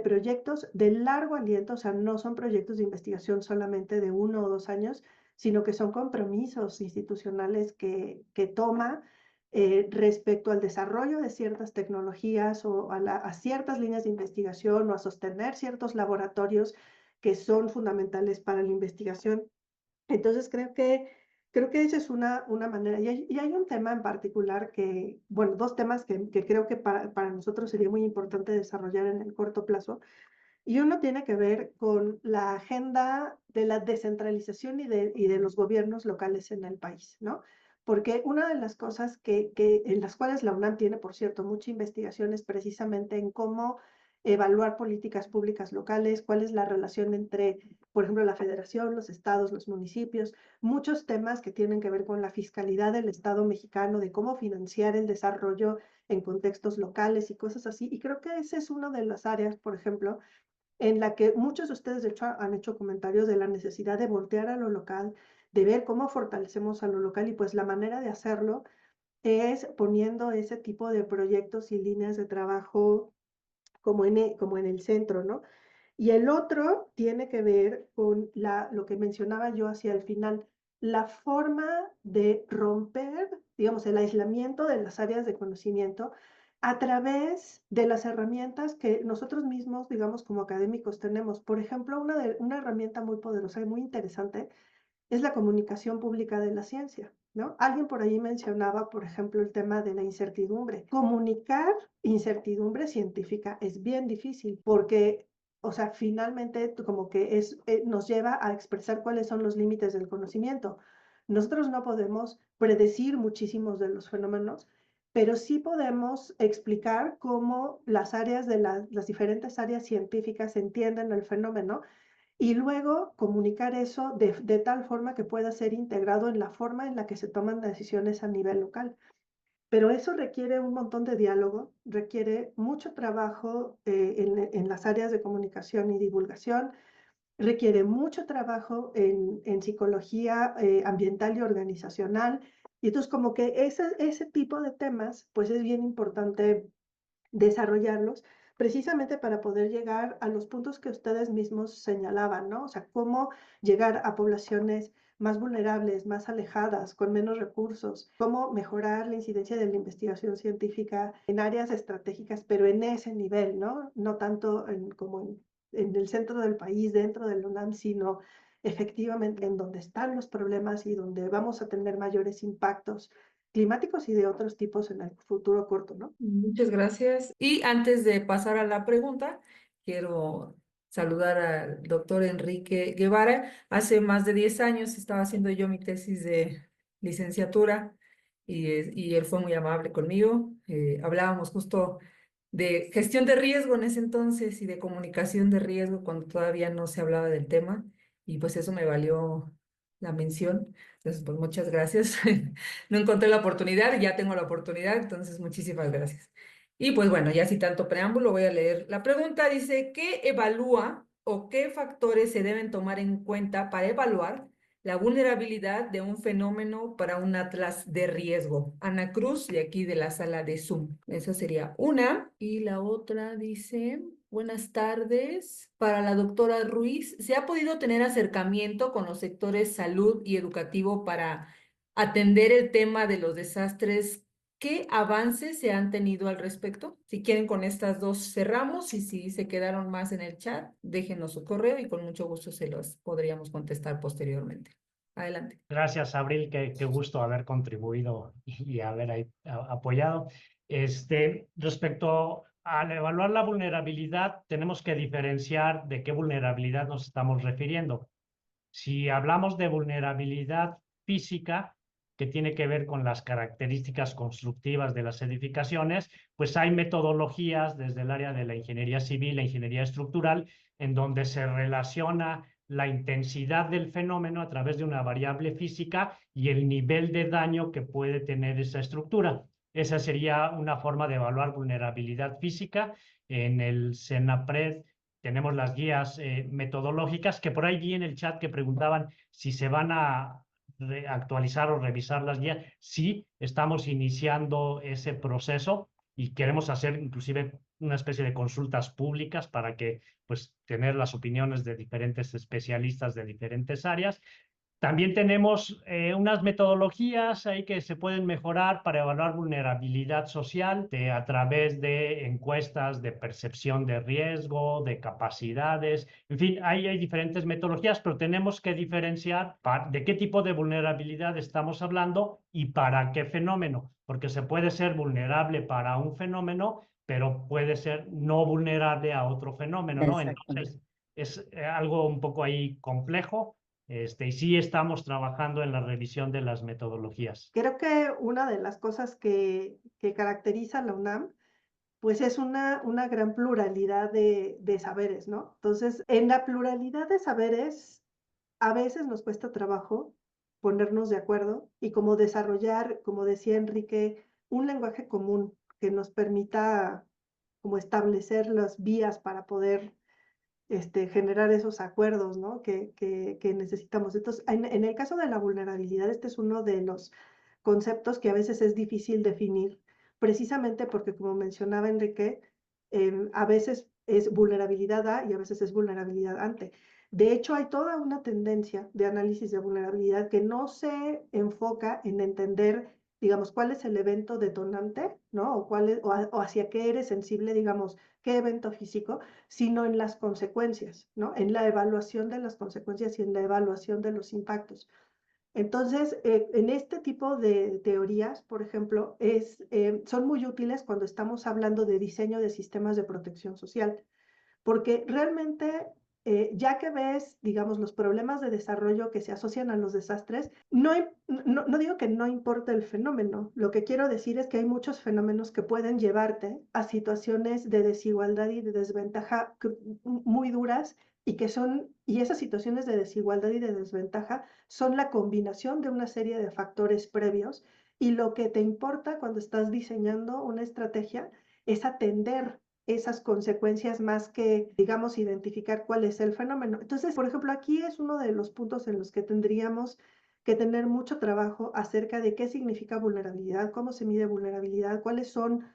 proyectos de largo aliento, o sea, no son proyectos de investigación solamente de 1 o 2 años, sino que son compromisos institucionales que toma respecto al desarrollo de ciertas tecnologías o a ciertas líneas de investigación o a sostener ciertos laboratorios que son fundamentales para la investigación. Entonces creo que esa es una manera. Y hay un tema en particular bueno, dos temas que creo que para nosotros sería muy importante desarrollar en el corto plazo. Y uno tiene que ver con la agenda de la descentralización y de los gobiernos locales en el país, ¿no? Porque una de las cosas en las cuales la UNAM tiene, por cierto, mucha investigación es precisamente en cómo evaluar políticas públicas locales, cuál es la relación entre, por ejemplo, la federación, los estados, los municipios, muchos temas que tienen que ver con la fiscalidad del Estado mexicano, de cómo financiar el desarrollo en contextos locales y cosas así. Y creo que esa es una de las áreas, por ejemplo, en la que muchos de ustedes, de hecho, han hecho comentarios de la necesidad de voltear a lo local, de ver cómo fortalecemos a lo local y pues la manera de hacerlo es poniendo ese tipo de proyectos y líneas de trabajo como en el centro, ¿no? Y el otro tiene que ver con lo que mencionaba yo hacia el final, la forma de romper, digamos, el aislamiento de las áreas de conocimiento a través de las herramientas que nosotros mismos, digamos, como académicos tenemos. Por ejemplo, una herramienta muy poderosa y muy interesante es la comunicación pública de la ciencia, ¿no? Alguien por ahí mencionaba, por ejemplo, el tema de la incertidumbre. Comunicar incertidumbre científica es bien difícil porque, o sea, finalmente como que nos lleva a expresar cuáles son los límites del conocimiento. Nosotros no podemos predecir muchísimos de los fenómenos, pero sí podemos explicar cómo las diferentes áreas científicas entienden el fenómeno y luego comunicar eso de tal forma que pueda ser integrado en la forma en la que se toman decisiones a nivel local. Pero eso requiere un montón de diálogo, requiere mucho trabajo en las áreas de comunicación y divulgación, requiere mucho trabajo en psicología ambiental y organizacional. Y entonces como que ese tipo de temas, pues es bien importante desarrollarlos precisamente para poder llegar a los puntos que ustedes mismos señalaban, ¿no? O sea, cómo llegar a poblaciones más vulnerables, más alejadas, con menos recursos, cómo mejorar la incidencia de la investigación científica en áreas estratégicas, pero en ese nivel, ¿no? No tanto como en el centro del país, dentro del UNAM, sino efectivamente en donde están los problemas y donde vamos a tener mayores impactos climáticos y de otros tipos en el futuro corto, ¿no? Muchas gracias. Y antes de pasar a la pregunta, quiero saludar al doctor Enrique Guevara. Hace más de 10 años estaba haciendo yo mi tesis de licenciatura y él fue muy amable conmigo. Hablábamos justo de gestión de riesgo en ese entonces y de comunicación de riesgo cuando todavía no se hablaba del tema y pues eso me valió la mención. Entonces, pues muchas gracias. No encontré la oportunidad, ya tengo la oportunidad, entonces muchísimas gracias. Y pues bueno, ya sin tanto preámbulo, voy a leer. La pregunta dice, ¿qué evalúa o qué factores se deben tomar en cuenta para evaluar la vulnerabilidad de un fenómeno para un atlas de riesgo? Ana Cruz, de aquí de la sala de Zoom. Esa sería una. Y la otra dice, buenas tardes. Para la doctora Ruiz, ¿se ha podido tener acercamiento con los sectores salud y educativo para atender el tema de los desastres? ¿Qué avances se han tenido al respecto? Si quieren, con estas dos cerramos y si se quedaron más en el chat, déjenos su correo y con mucho gusto se los podríamos contestar posteriormente. Adelante. Gracias, Abril, qué gusto haber contribuido y haber ahí apoyado. Respecto al evaluar la vulnerabilidad, tenemos que diferenciar de qué vulnerabilidad nos estamos refiriendo. Si hablamos de vulnerabilidad física, que tiene que ver con las características constructivas de las edificaciones, pues hay metodologías desde el área de la ingeniería civil, la ingeniería estructural, en donde se relaciona la intensidad del fenómeno a través de una variable física y el nivel de daño que puede tener esa estructura. Esa sería una forma de evaluar vulnerabilidad física. En el CENAPRED tenemos las guías metodológicas, que por ahí vi en el chat que preguntaban si se van a actualizar o revisar las guías. Sí, estamos iniciando ese proceso y queremos hacer inclusive una especie de consultas públicas para que, pues, tener las opiniones de diferentes especialistas de diferentes áreas. También tenemos unas metodologías ahí que se pueden mejorar para evaluar vulnerabilidad social a través de encuestas de percepción de riesgo, de capacidades. En fin, hay diferentes metodologías, pero tenemos que diferenciar de qué tipo de vulnerabilidad estamos hablando y para qué fenómeno, porque se puede ser vulnerable para un fenómeno, pero puede ser no vulnerable a otro fenómeno, ¿no? Entonces, es algo un poco ahí complejo. Y sí estamos trabajando en la revisión de las metodologías. Creo que una de las cosas que caracteriza a la UNAM, pues es una gran pluralidad de saberes, ¿no? Entonces, en la pluralidad de saberes, a veces nos cuesta trabajo ponernos de acuerdo y como desarrollar, como decía Enrique, un lenguaje común que nos permita como establecer las vías para poder generar esos acuerdos, ¿no? que necesitamos. Entonces, en el caso de la vulnerabilidad, este es uno de los conceptos que a veces es difícil definir, precisamente porque, como mencionaba Enrique, a veces es vulnerabilidad A y a veces es vulnerabilidad ante. De hecho, hay toda una tendencia de análisis de vulnerabilidad que no se enfoca en entender, digamos, cuál es el evento detonante, ¿no? O hacia qué eres sensible, digamos, qué evento físico, sino en las consecuencias, ¿no? En la evaluación de las consecuencias y en la evaluación de los impactos. Entonces, en este tipo de teorías, por ejemplo, son muy útiles cuando estamos hablando de diseño de sistemas de protección social, porque realmente, ya que ves, digamos, los problemas de desarrollo que se asocian a los desastres, no digo que no importa el fenómeno, lo que quiero decir es que hay muchos fenómenos que pueden llevarte a situaciones de desigualdad y de desventaja muy duras y esas situaciones de desigualdad y de desventaja son la combinación de una serie de factores previos, y lo que te importa cuando estás diseñando una estrategia es atender esas consecuencias más que, digamos, identificar cuál es el fenómeno. Entonces, por ejemplo, aquí es uno de los puntos en los que tendríamos que tener mucho trabajo acerca de qué significa vulnerabilidad, cómo se mide vulnerabilidad, cuáles son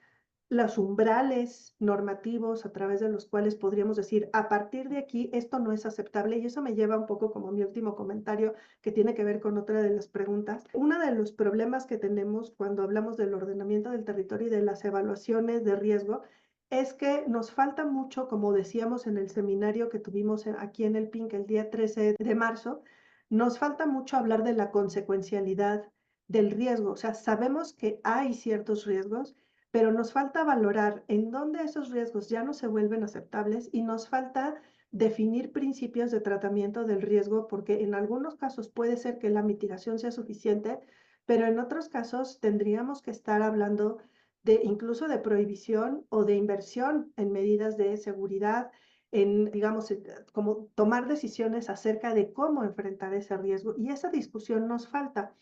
los umbrales normativos a través de los cuales podríamos decir, a partir de aquí, esto no es aceptable. Y eso me lleva un poco como mi último comentario, que tiene que ver con otra de las preguntas. Uno de los problemas que tenemos cuando hablamos del ordenamiento del territorio y de las evaluaciones de riesgo es que nos falta mucho, como decíamos en el seminario que tuvimos aquí en el PINC el día 13 de marzo, nos falta mucho hablar de la consecuencialidad del riesgo. O sea, sabemos que hay ciertos riesgos, pero nos falta valorar en dónde esos riesgos ya no se vuelven aceptables, y nos falta definir principios de tratamiento del riesgo, porque en algunos casos puede ser que la mitigación sea suficiente, pero en otros casos tendríamos que estar hablando de incluso de prohibición o de inversión en medidas de seguridad, en, digamos, como tomar decisiones acerca de cómo enfrentar ese riesgo, y esa discusión nos falta.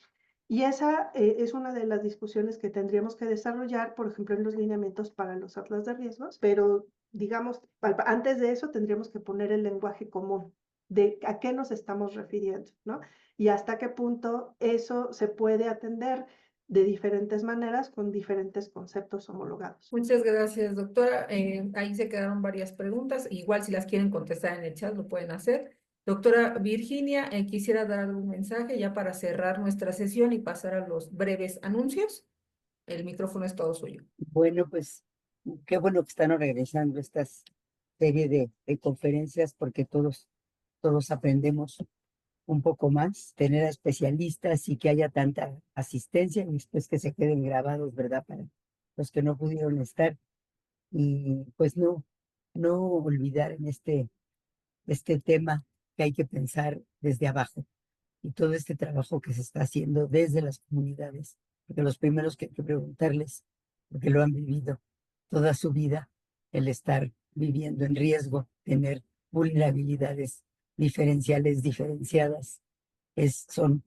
Y esa es una de las discusiones que tendríamos que desarrollar, por ejemplo, en los lineamientos para los atlas de riesgos, pero digamos, antes de eso tendríamos que poner el lenguaje común de a qué nos estamos refiriendo, ¿no? Y hasta qué punto eso se puede atender de diferentes maneras con diferentes conceptos homologados. Muchas gracias, doctora. Ahí se quedaron varias preguntas. Igual si las quieren contestar en el chat, lo pueden hacer. Doctora Virginia, quisiera dar algún mensaje ya para cerrar nuestra sesión y pasar a los breves anuncios. El micrófono es todo suyo. Bueno, pues qué bueno que están organizando esta serie de conferencias, porque todos aprendemos un poco más, tener a especialistas y que haya tanta asistencia, y después que se queden grabados, ¿verdad? Para los que no pudieron estar. Y pues no olvidar en este tema que hay que pensar desde abajo, y todo este trabajo que se está haciendo desde las comunidades, porque los primeros que hay que preguntarles, porque lo han vivido toda su vida, el estar viviendo en riesgo, tener vulnerabilidades diferenciadas, son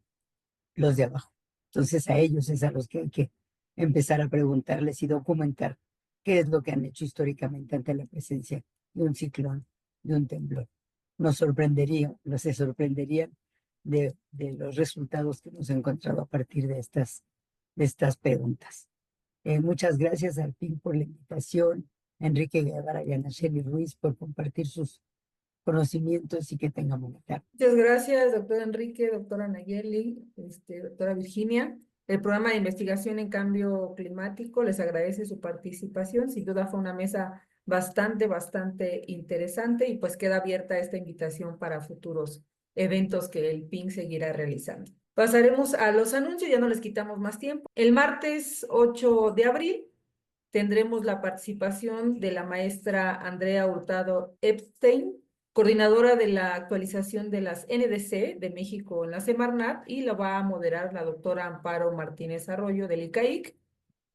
los de abajo. Entonces a ellos es a los que hay que empezar a preguntarles y documentar qué es lo que han hecho históricamente ante la presencia de un ciclón, de un temblor. Se sorprenderían de los resultados que hemos encontrado a partir de estas preguntas. Muchas gracias al PIN por la invitación, a Enrique Guevara y a Nacheli Ruiz por compartir sus conocimientos, y que tengan buena tarde. Muchas gracias, doctor Enrique, doctora Nayeli, doctora Virginia. El programa de investigación en cambio climático les agradece su participación. Sin duda fue una mesa bastante interesante, y pues queda abierta esta invitación para futuros eventos que el PIN seguirá realizando. Pasaremos a los anuncios, ya no les quitamos más tiempo. El martes 8 de abril tendremos la participación de la maestra Andrea Hurtado Epstein, coordinadora de la actualización de las NDC de México en la Semarnat, y la va a moderar la doctora Amparo Martínez Arroyo del ICAIC.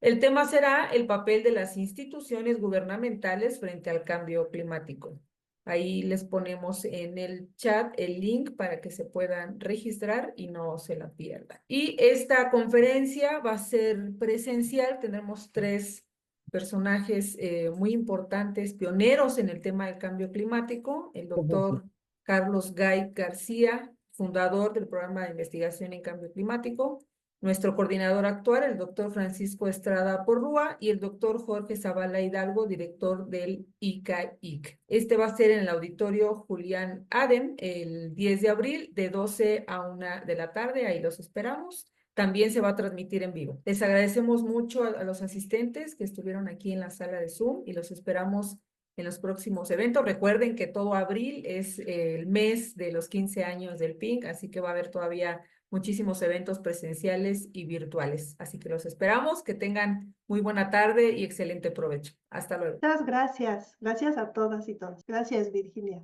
El tema será el papel de las instituciones gubernamentales frente al cambio climático. Ahí les ponemos en el chat el link para que se puedan registrar y no se la pierdan. Y esta conferencia va a ser presencial. Tendremos 3 personajes muy importantes, pioneros en el tema del cambio climático: el doctor Carlos Gay García, fundador del programa de investigación en cambio climático; nuestro coordinador actual, el doctor Francisco Estrada Porrúa; y el doctor Jorge Zavala Hidalgo, director del ICAIC. Este va a ser en el auditorio Julián Adem el 10 de abril de 12 a 1 de la tarde. Ahí los esperamos. También se va a transmitir en vivo. Les agradecemos mucho a los asistentes que estuvieron aquí en la sala de Zoom, y los esperamos en los próximos eventos. Recuerden que todo abril es el mes de los 15 años del PINC, así que va a haber todavía muchísimos eventos presenciales y virtuales. Así que los esperamos. Que tengan muy buena tarde y excelente provecho. Hasta luego. Muchas gracias. Gracias a todas y todos. Gracias, Virginia.